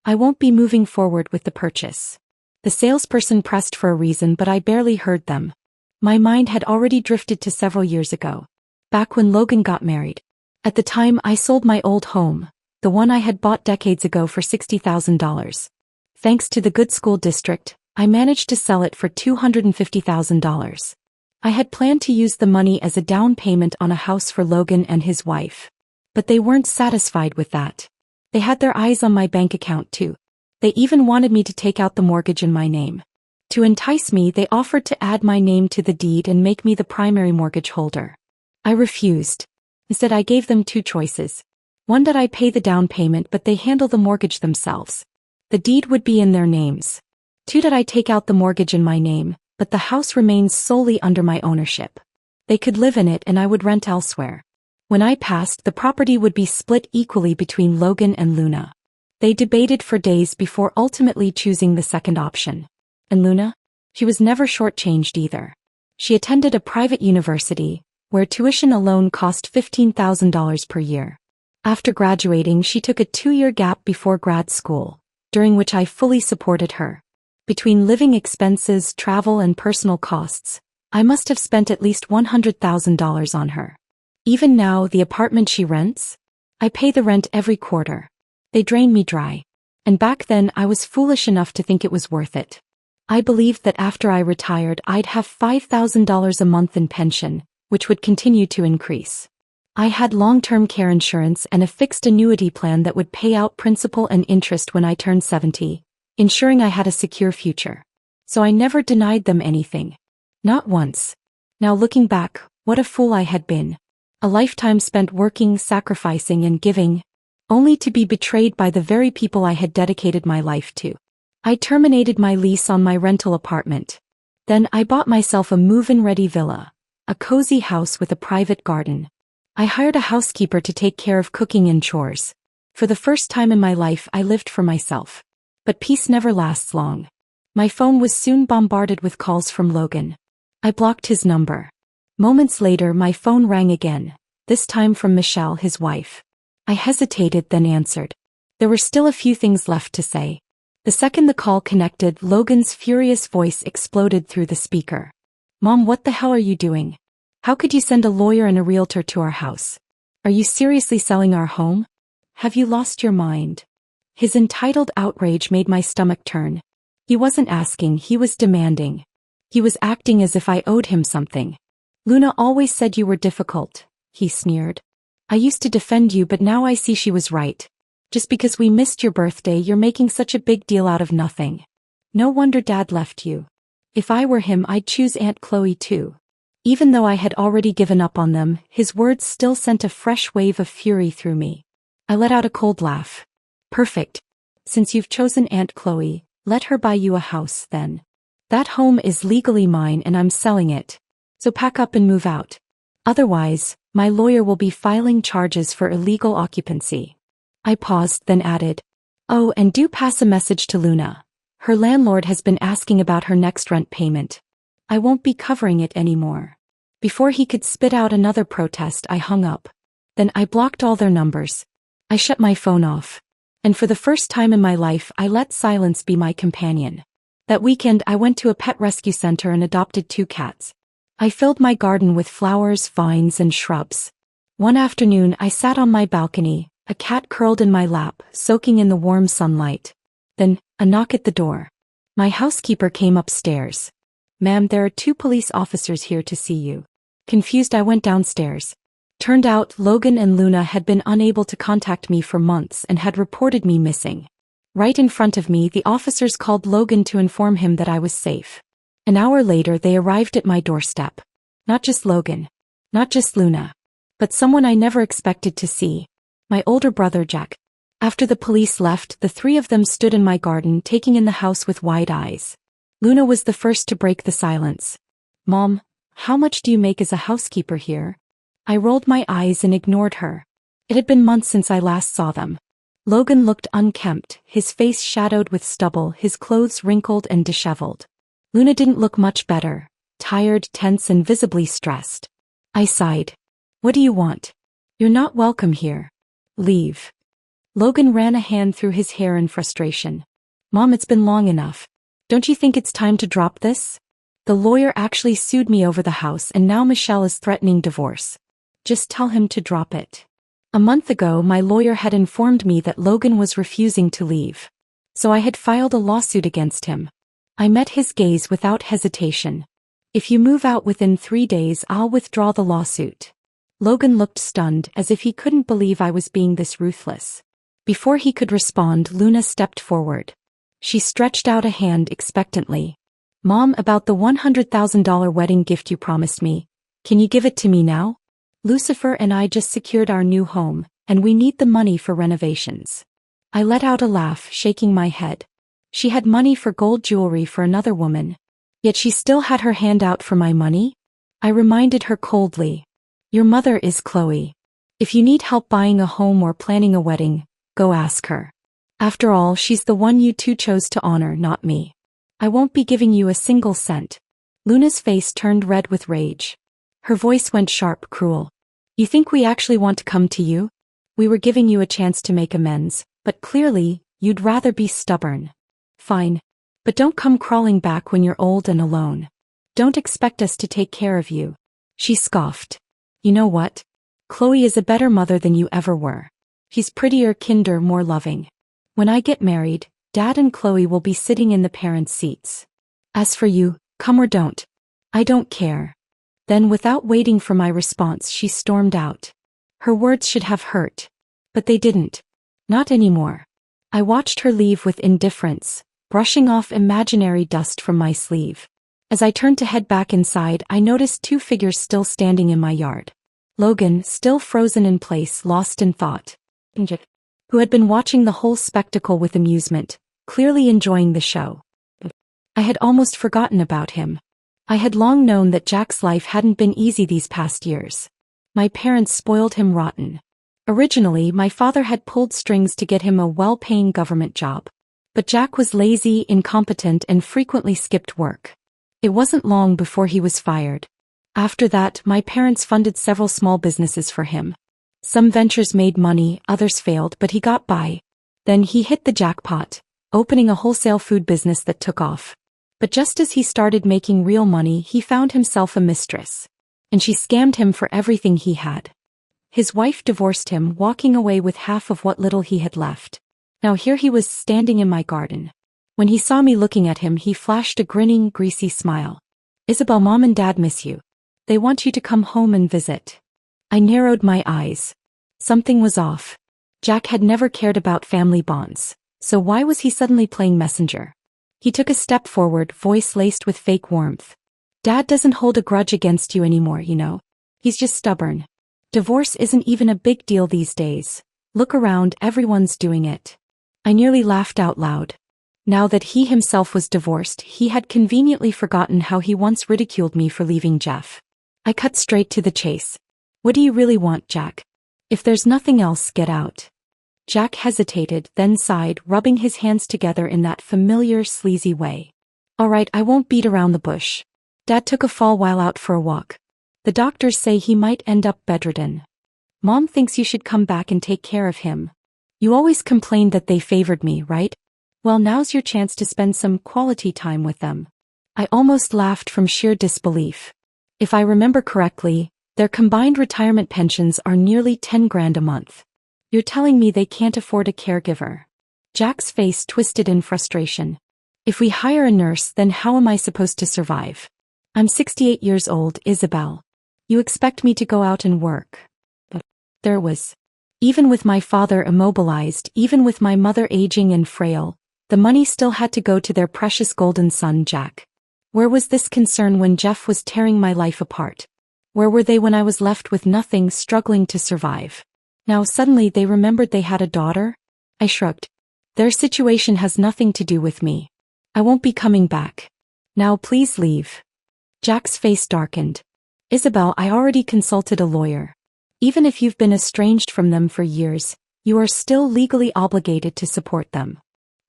I won't be moving forward with the purchase. The salesperson pressed for a reason, but I barely heard them. My mind had already drifted to several years ago, back when Logan got married. At the time, I sold my old home, the one I had bought decades ago, for $60,000. Thanks to the good school district, I managed to sell it for $250,000. I had planned to use the money as a down payment on a house for Logan and his wife. But they weren't satisfied with that. They had their eyes on my bank account too. They even wanted me to take out the mortgage in my name. To entice me, they offered to add my name to the deed and make me the primary mortgage holder. I refused. Instead, I gave them 2 choices. One, that I pay the down payment but they handle the mortgage themselves. The deed would be in their names. 2, that I take out the mortgage in my name, but the house remains solely under my ownership. They could live in it and I would rent elsewhere. When I passed, the property would be split equally between Logan and Luna. They debated for days before ultimately choosing the second option. "And Luna? She was never shortchanged either. She attended a private university, where tuition alone cost $15,000 per year. After graduating, she took a 2-year gap before grad school, during which I fully supported her. Between living expenses, travel, and personal costs, I must have spent at least $100,000 on her. Even now, the apartment she rents, I pay the rent every quarter. They drain me dry. And back then I was foolish enough to think it was worth it. I believed that after I retired I'd have $5,000 a month in pension, which would continue to increase. I had long-term care insurance and a fixed annuity plan that would pay out principal and interest when I turned 70, ensuring I had a secure future. So I never denied them anything. Not once. Now looking back, what a fool I had been. A lifetime spent working, sacrificing, and giving, only to be betrayed by the very people I had dedicated my life to. I terminated my lease on my rental apartment. Then I bought myself a move-in-ready villa, a cozy house with a private garden. I hired a housekeeper to take care of cooking and chores. For the first time in my life I lived for myself. But peace never lasts long. My phone was soon bombarded with calls from Logan. I blocked his number. Moments later my phone rang again, this time from Michelle, his wife. I hesitated, then answered. There were still a few things left to say. The second the call connected, Logan's furious voice exploded through the speaker. Mom, what the hell are you doing? How could you send a lawyer and a realtor to our house? Are you seriously selling our home? Have you lost your mind? His entitled outrage made my stomach turn. He wasn't asking, he was demanding. He was acting as if I owed him something. Luna always said you were difficult, he sneered. I used to defend you, but now I see she was right. Just because we missed your birthday, you're making such a big deal out of nothing. No wonder Dad left you. If I were him, I'd choose Aunt Chloe too. Even though I had already given up on them, his words still sent a fresh wave of fury through me. I let out a cold laugh. Perfect. Since you've chosen Aunt Chloe, let her buy you a house then. That home is legally mine and I'm selling it. So pack up and move out. Otherwise, my lawyer will be filing charges for illegal occupancy. I paused, then added, oh, and do pass a message to Luna. Her landlord has been asking about her next rent payment. I won't be covering it anymore. Before he could spit out another protest, I hung up. Then I blocked all their numbers. I shut my phone off. And for the first time in my life, I let silence be my companion. That weekend, I went to a pet rescue center and adopted 2 cats. I filled my garden with flowers, vines, and shrubs. One afternoon, I sat on my balcony, a cat curled in my lap, soaking in the warm sunlight. Then, a knock at the door. My housekeeper came upstairs. Ma'am, there are 2 police officers here to see you. Confused, I went downstairs. Turned out, Logan and Luna had been unable to contact me for months and had reported me missing. Right in front of me, the officers called Logan to inform him that I was safe. An hour later, they arrived at my doorstep. Not just Logan. Not just Luna. But someone I never expected to see. My older brother, Jack. After the police left, the 3 of them stood in my garden, taking in the house with wide eyes. Luna was the first to break the silence. Mom, how much do you make as a housekeeper here? I rolled my eyes and ignored her. It had been months since I last saw them. Logan looked unkempt, his face shadowed with stubble, his clothes wrinkled and disheveled. Luna didn't look much better, tired, tense, and visibly stressed. I sighed. What do you want? You're not welcome here. Leave. Logan ran a hand through his hair in frustration. Mom, it's been long enough. Don't you think it's time to drop this? The lawyer actually sued me over the house and now Michelle is threatening divorce. Just tell him to drop it. A month ago, my lawyer had informed me that Logan was refusing to leave. So I had filed a lawsuit against him. I met his gaze without hesitation. If you move out within 3 days, I'll withdraw the lawsuit. Logan looked stunned, as if he couldn't believe I was being this ruthless. Before he could respond, Luna stepped forward. She stretched out a hand expectantly. Mom, about the $100,000 wedding gift you promised me. Can you give it to me now? Lucifer and I just secured our new home, and we need the money for renovations. I let out a laugh, shaking my head. She had money for gold jewelry for another woman. Yet she still had her hand out for my money? I reminded her coldly. Your mother is Chloe. If you need help buying a home or planning a wedding, go ask her. After all, she's the one you 2 chose to honor, not me. I won't be giving you a single cent. Luna's face turned red with rage. Her voice went sharp, cruel. You think we actually want to come to you? We were giving you a chance to make amends, but clearly, you'd rather be stubborn. Fine. But don't come crawling back when you're old and alone. Don't expect us to take care of you. She scoffed. You know what? Chloe is a better mother than you ever were. She's prettier, kinder, more loving. When I get married, Dad and Chloe will be sitting in the parents' seats. As for you, come or don't. I don't care. Then without waiting for my response, she stormed out. Her words should have hurt. But they didn't. Not anymore. I watched her leave with indifference, brushing off imaginary dust from my sleeve. As I turned to head back inside, I noticed two figures still standing in my yard. Logan, still frozen in place, lost in thought, who had been watching the whole spectacle with amusement, clearly enjoying the show. I had almost forgotten about him. I had long known that Jack's life hadn't been easy these past years. My parents spoiled him rotten. Originally, my father had pulled strings to get him a well-paying government job. But Jack was lazy, incompetent, and frequently skipped work. It wasn't long before he was fired. After that, my parents funded several small businesses for him. Some ventures made money, others failed, but he got by. Then he hit the jackpot, opening a wholesale food business that took off. But just as he started making real money, he found himself a mistress. And she scammed him for everything he had. His wife divorced him, walking away with half of what little he had left. Now here he was standing in my garden. When he saw me looking at him, he flashed a grinning, greasy smile. Isabel, Mom and Dad miss you. They want you to come home and visit. I narrowed my eyes. Something was off. Jack had never cared about family bonds, so why was he suddenly playing messenger? He took a step forward, voice laced with fake warmth. Dad doesn't hold a grudge against you anymore, you know. He's just stubborn. Divorce isn't even a big deal these days. Look around, everyone's doing it. I nearly laughed out loud. Now that he himself was divorced, he had conveniently forgotten how he once ridiculed me for leaving Jeff. I cut straight to the chase. What do you really want, Jack? If there's nothing else, get out. Jack hesitated, then sighed, rubbing his hands together in that familiar, sleazy way. All right, I won't beat around the bush. Dad took a fall while out for a walk. The doctors say he might end up bedridden. Mom thinks you should come back and take care of him. You always complained that they favored me, right? Well, now's your chance to spend some quality time with them. I almost laughed from sheer disbelief. If I remember correctly, their combined retirement pensions are nearly 10 grand a month. You're telling me they can't afford a caregiver? Jack's face twisted in frustration. If we hire a nurse, then how am I supposed to survive? I'm 68 years old, Isabel. You expect me to go out and work? But there was. Even with my father immobilized, even with my mother aging and frail, the money still had to go to their precious golden son, Jack. Where was this concern when Jeff was tearing my life apart? Where were they when I was left with nothing, struggling to survive? Now suddenly they remembered they had a daughter? I shrugged. Their situation has nothing to do with me. I won't be coming back. Now please leave. Jack's face darkened. Isabel, I already consulted a lawyer. Even if you've been estranged from them for years, you are still legally obligated to support them.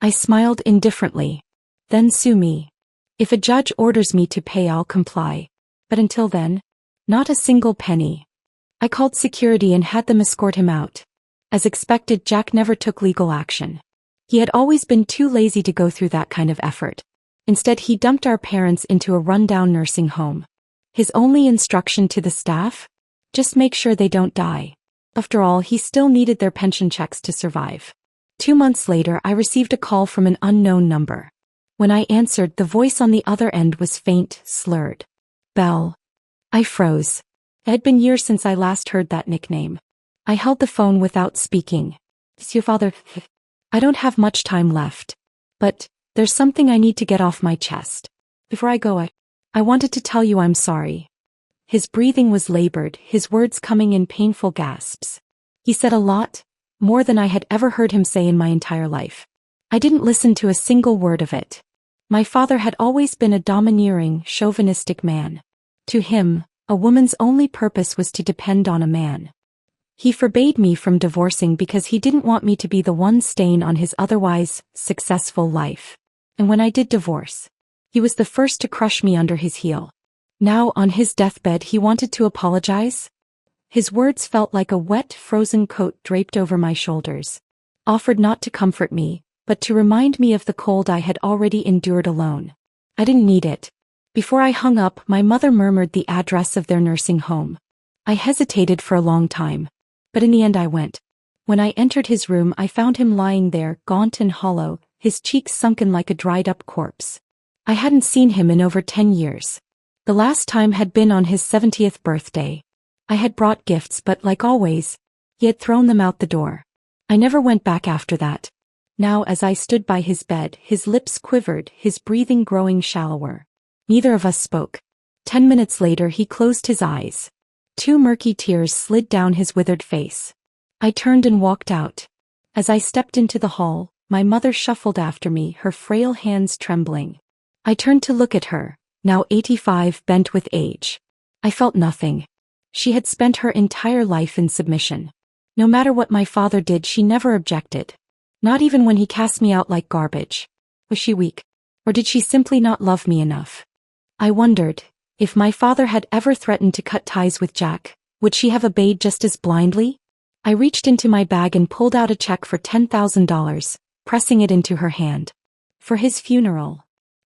I smiled indifferently. Then sue me. If a judge orders me to pay, I'll comply. But until then, not a single penny. I called security and had them escort him out. As expected, Jack never took legal action. He had always been too lazy to go through that kind of effort. Instead, he dumped our parents into a rundown nursing home. His only instruction to the staff? Just make sure they don't die. After all, he still needed their pension checks to survive. 2 months later, I received a call from an unknown number. When I answered, the voice on the other end was faint, slurred. Belle. I froze. It had been years since I last heard that nickname. I held the phone without speaking. Is your father? I don't have much time left. But there's something I need to get off my chest. Before I go, I wanted to tell you I'm sorry. His breathing was labored, his words coming in painful gasps. He said a lot, more than I had ever heard him say in my entire life. I didn't listen to a single word of it. My father had always been a domineering, chauvinistic man. To him, a woman's only purpose was to depend on a man. He forbade me from divorcing because he didn't want me to be the one stain on his otherwise successful life. And when I did divorce, He was the first to crush me under his heel. Now, on his deathbed, he wanted to apologize? His words felt like a wet, frozen coat draped over my shoulders. Offered not to comfort me, but to remind me of the cold I had already endured alone. I didn't need it. Before I hung up, my mother murmured the address of their nursing home. I hesitated for a long time, but in the end I went. When I entered his room, I found him lying there, gaunt and hollow, his cheeks sunken like a dried-up corpse. I hadn't seen him in over 10 years. The last time had been on his 70th birthday. I had brought gifts, but like always, he had thrown them out the door. I never went back after that. Now, as I stood by his bed, his lips quivered, his breathing growing shallower. Neither of us spoke. 10 minutes later, he closed his eyes. 2 murky tears slid down his withered face. I turned and walked out. As I stepped into the hall, my mother shuffled after me, her frail hands trembling. I turned to look at her, now 85, bent with age. I felt nothing. She had spent her entire life in submission. No matter what my father did, she never objected. Not even when he cast me out like garbage. Was she weak? Or did she simply not love me enough? I wondered, if my father had ever threatened to cut ties with Jack, would she have obeyed just as blindly? I reached into my bag and pulled out a check for $10,000, pressing it into her hand. For his funeral.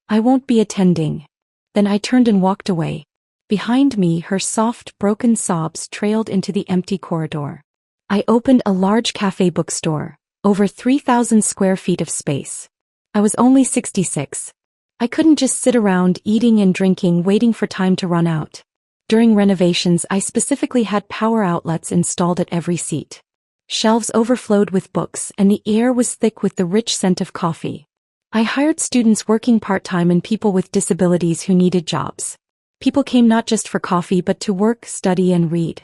I won't be attending. Then I turned and walked away. Behind me, her soft, broken sobs trailed into the empty corridor. I opened a large cafe bookstore, over 3,000 square feet of space. I was only 66. I couldn't just sit around eating and drinking waiting for time to run out. During renovations, I specifically had power outlets installed at every seat. Shelves overflowed with books, and the air was thick with the rich scent of coffee. I hired students working part-time and people with disabilities who needed jobs. People came not just for coffee but to work, study, and read.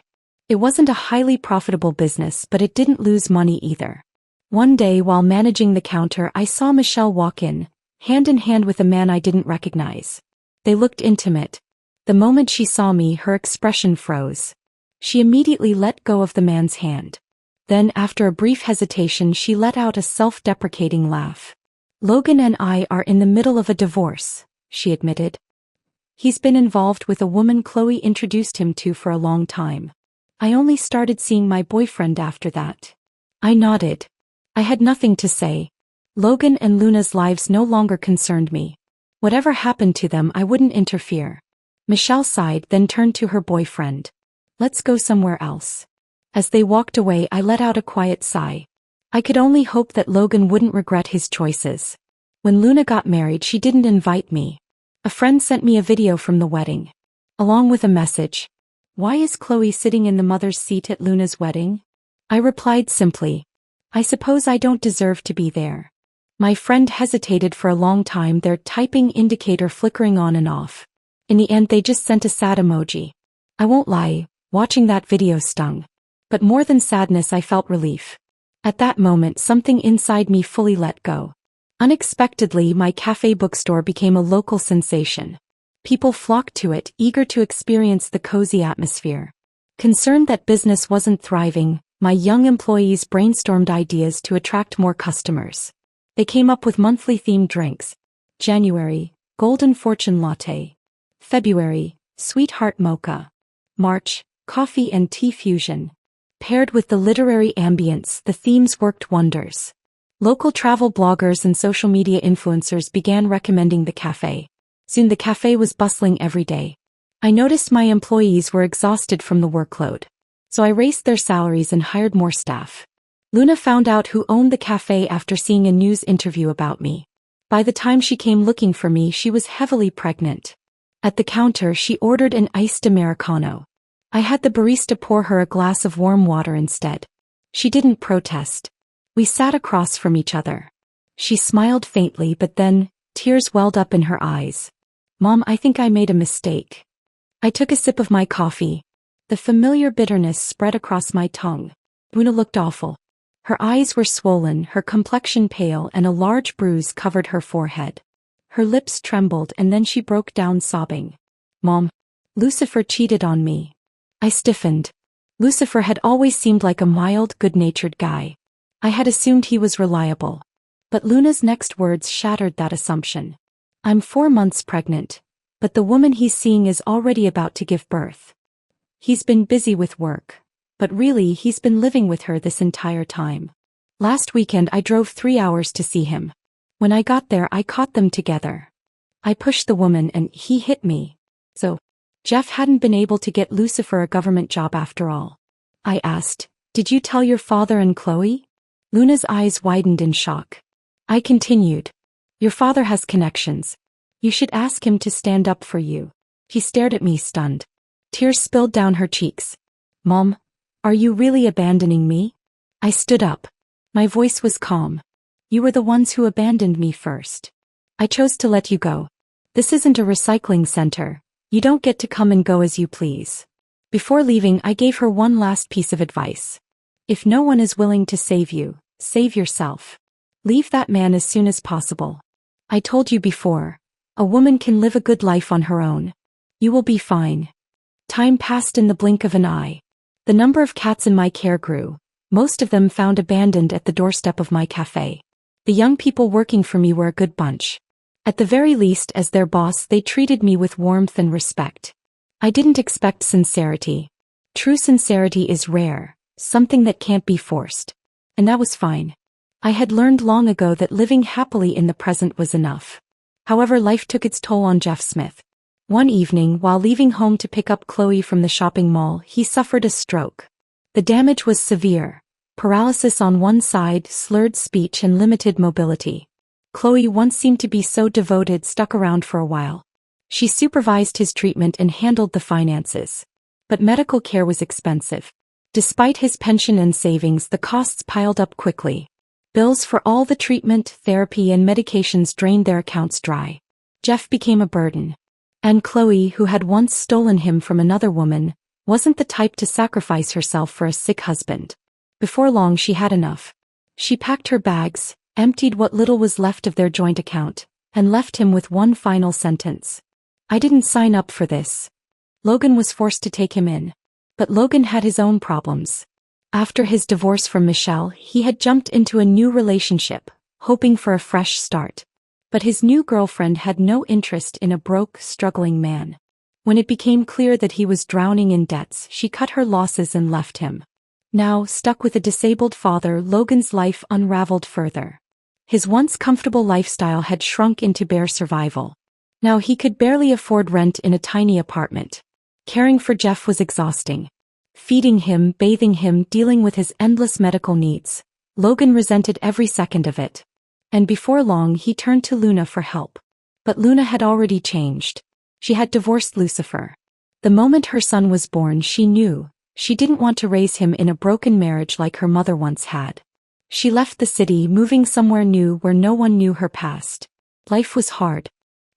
It wasn't a highly profitable business, but it didn't lose money either. One day, while managing the counter, I saw Michelle walk in hand with a man I didn't recognize. They looked intimate. The moment she saw me, her expression froze. She immediately let go of the man's hand. Then, after a brief hesitation, she let out a self-deprecating laugh. "Logan and I are in the middle of a divorce," she admitted. "He's been involved with a woman Chloe introduced him to for a long time. I only started seeing my boyfriend after that." I nodded. I had nothing to say. Logan and Luna's lives no longer concerned me. Whatever happened to them, I wouldn't interfere. Michelle sighed, then turned to her boyfriend. "Let's go somewhere else." As they walked away, I let out a quiet sigh. I could only hope that Logan wouldn't regret his choices. When Luna got married, she didn't invite me. A friend sent me a video from the wedding, along with a message. "Why is Chloe sitting in the mother's seat at Luna's wedding?" I replied simply, "I suppose I don't deserve to be there." My friend hesitated for a long time, their typing indicator flickering on and off. In the end, they just sent a sad emoji. I won't lie, watching that video stung. But more than sadness, I felt relief. At that moment, something inside me fully let go. Unexpectedly, my cafe bookstore became a local sensation. People flocked to it, eager to experience the cozy atmosphere. Concerned that business wasn't thriving, my young employees brainstormed ideas to attract more customers. They came up with monthly themed drinks. January, Golden Fortune Latte. February, Sweetheart Mocha. March, Coffee and Tea Fusion. Paired with the literary ambience, the themes worked wonders. Local travel bloggers and social media influencers began recommending the cafe. Soon the cafe was bustling every day. I noticed my employees were exhausted from the workload. So I raised their salaries and hired more staff. Luna found out who owned the cafe after seeing a news interview about me. By the time she came looking for me, she was heavily pregnant. At the counter, she ordered an iced Americano. I had the barista pour her a glass of warm water instead. She didn't protest. We sat across from each other. She smiled faintly, but then, tears welled up in her eyes. "Mom, I think I made a mistake." I took a sip of my coffee. The familiar bitterness spread across my tongue. Luna looked awful. Her eyes were swollen, her complexion pale, and a large bruise covered her forehead. Her lips trembled, and then she broke down sobbing. "Mom, Lucifer cheated on me." I stiffened. Lucifer had always seemed like a mild, good-natured guy. I had assumed he was reliable. But Luna's next words shattered that assumption. I'm 4 months pregnant, but the woman he's seeing is already about to give birth. He's been busy with work, but really he's been living with her this entire time. Last weekend I drove 3 hours to see him. When I got there I caught them together. I pushed the woman and he hit me. So, Jeff hadn't been able to get Lucifer a government job after all. I asked, "Did you tell your father and Chloe?" Luna's eyes widened in shock. I continued, "Your father has connections. You should ask him to stand up for you." She stared at me stunned. Tears spilled down her cheeks. "Mom, are you really abandoning me?" I stood up. My voice was calm. "You were the ones who abandoned me first. I chose to let you go. This isn't a recycling center. You don't get to come and go as you please." Before leaving, I gave her one last piece of advice. If no one is willing to save you, save yourself. Leave that man as soon as possible. I told you before, a woman can live a good life on her own. You will be fine. Time passed in the blink of an eye. The number of cats in my care grew, most of them found abandoned at the doorstep of my cafe. The young people working for me were a good bunch. At the very least, as their boss, they treated me with warmth and respect. I didn't expect sincerity. True sincerity is rare, something that can't be forced. And that was fine. I had learned long ago that living happily in the present was enough. However, life took its toll on Jeff Smith. One evening, while leaving home to pick up Chloe from the shopping mall, he suffered a stroke. The damage was severe. Paralysis on one side, slurred speech and limited mobility. Chloe, once seemed to be so devoted, stuck around for a while. She supervised his treatment and handled the finances. But medical care was expensive. Despite his pension and savings, the costs piled up quickly. Bills for all the treatment, therapy and medications drained their accounts dry. Jeff became a burden. And Chloe, who had once stolen him from another woman, wasn't the type to sacrifice herself for a sick husband. Before long she had enough. She packed her bags, emptied what little was left of their joint account, and left him with one final sentence. "I didn't sign up for this." Logan was forced to take him in. But Logan had his own problems. After his divorce from Michelle, he had jumped into a new relationship, hoping for a fresh start. But his new girlfriend had no interest in a broke, struggling man. When it became clear that he was drowning in debts, she cut her losses and left him. Now, stuck with a disabled father, Logan's life unraveled further. His once comfortable lifestyle had shrunk into bare survival. Now he could barely afford rent in a tiny apartment. Caring for Jeff was exhausting. Feeding him, bathing him, dealing with his endless medical needs. Logan resented every second of it. And before long he turned to Luna for help. But Luna had already changed. She had divorced Lucifer. The moment her son was born, she knew. She didn't want to raise him in a broken marriage like her mother once had. She left the city, moving somewhere new where no one knew her past. Life was hard.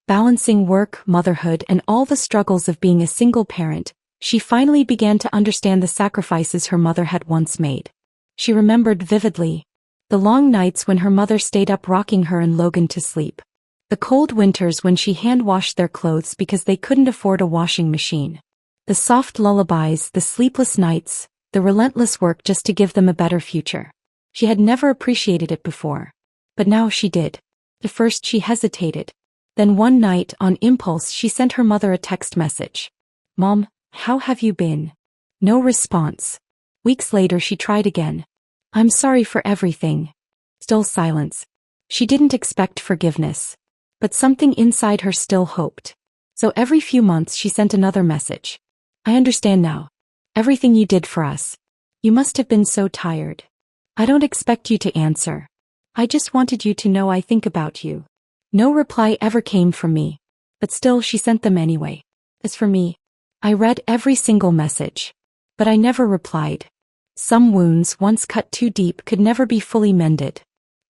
Balancing work, motherhood, and all the struggles of being a single parent, she finally began to understand the sacrifices her mother had once made. She remembered vividly the long nights when her mother stayed up rocking her and Logan to sleep. The cold winters when she hand-washed their clothes because they couldn't afford a washing machine. The soft lullabies, the sleepless nights, the relentless work just to give them a better future. She had never appreciated it before. But now she did. At first she hesitated. Then one night, on impulse, she sent her mother a text message. "Mom, how have you been?" No response. Weeks later she tried again. "I'm sorry for everything." Still silence. She didn't expect forgiveness. But something inside her still hoped. So every few months she sent another message. "I understand now. Everything you did for us. You must have been so tired. I don't expect you to answer. I just wanted you to know I think about you." No reply ever came from me. But still she sent them anyway. As for me, I read every single message. But I never replied. Some wounds, once cut too deep, could never be fully mended.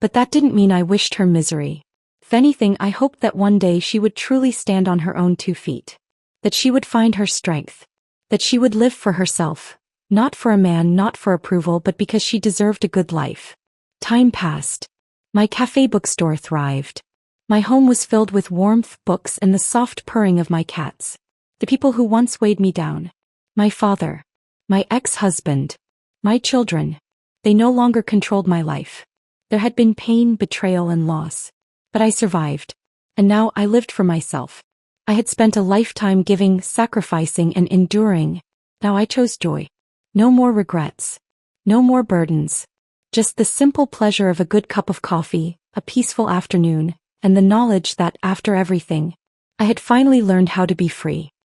But that didn't mean I wished her misery. If anything, I hoped that one day she would truly stand on her own 2 feet. That she would find her strength. That she would live for herself. Not for a man, not for approval, but because she deserved a good life. Time passed. My cafe bookstore thrived. My home was filled with warmth, books, and the soft purring of my cats. The people who once weighed me down. My father. My ex-husband. My children. They no longer controlled my life. There had been pain, betrayal, and loss. But I survived. And now I lived for myself. I had spent a lifetime giving, sacrificing, and enduring. Now I chose joy. No more regrets. No more burdens. Just the simple pleasure of a good cup of coffee, a peaceful afternoon, and the knowledge that, after everything, I had finally learned how to be free.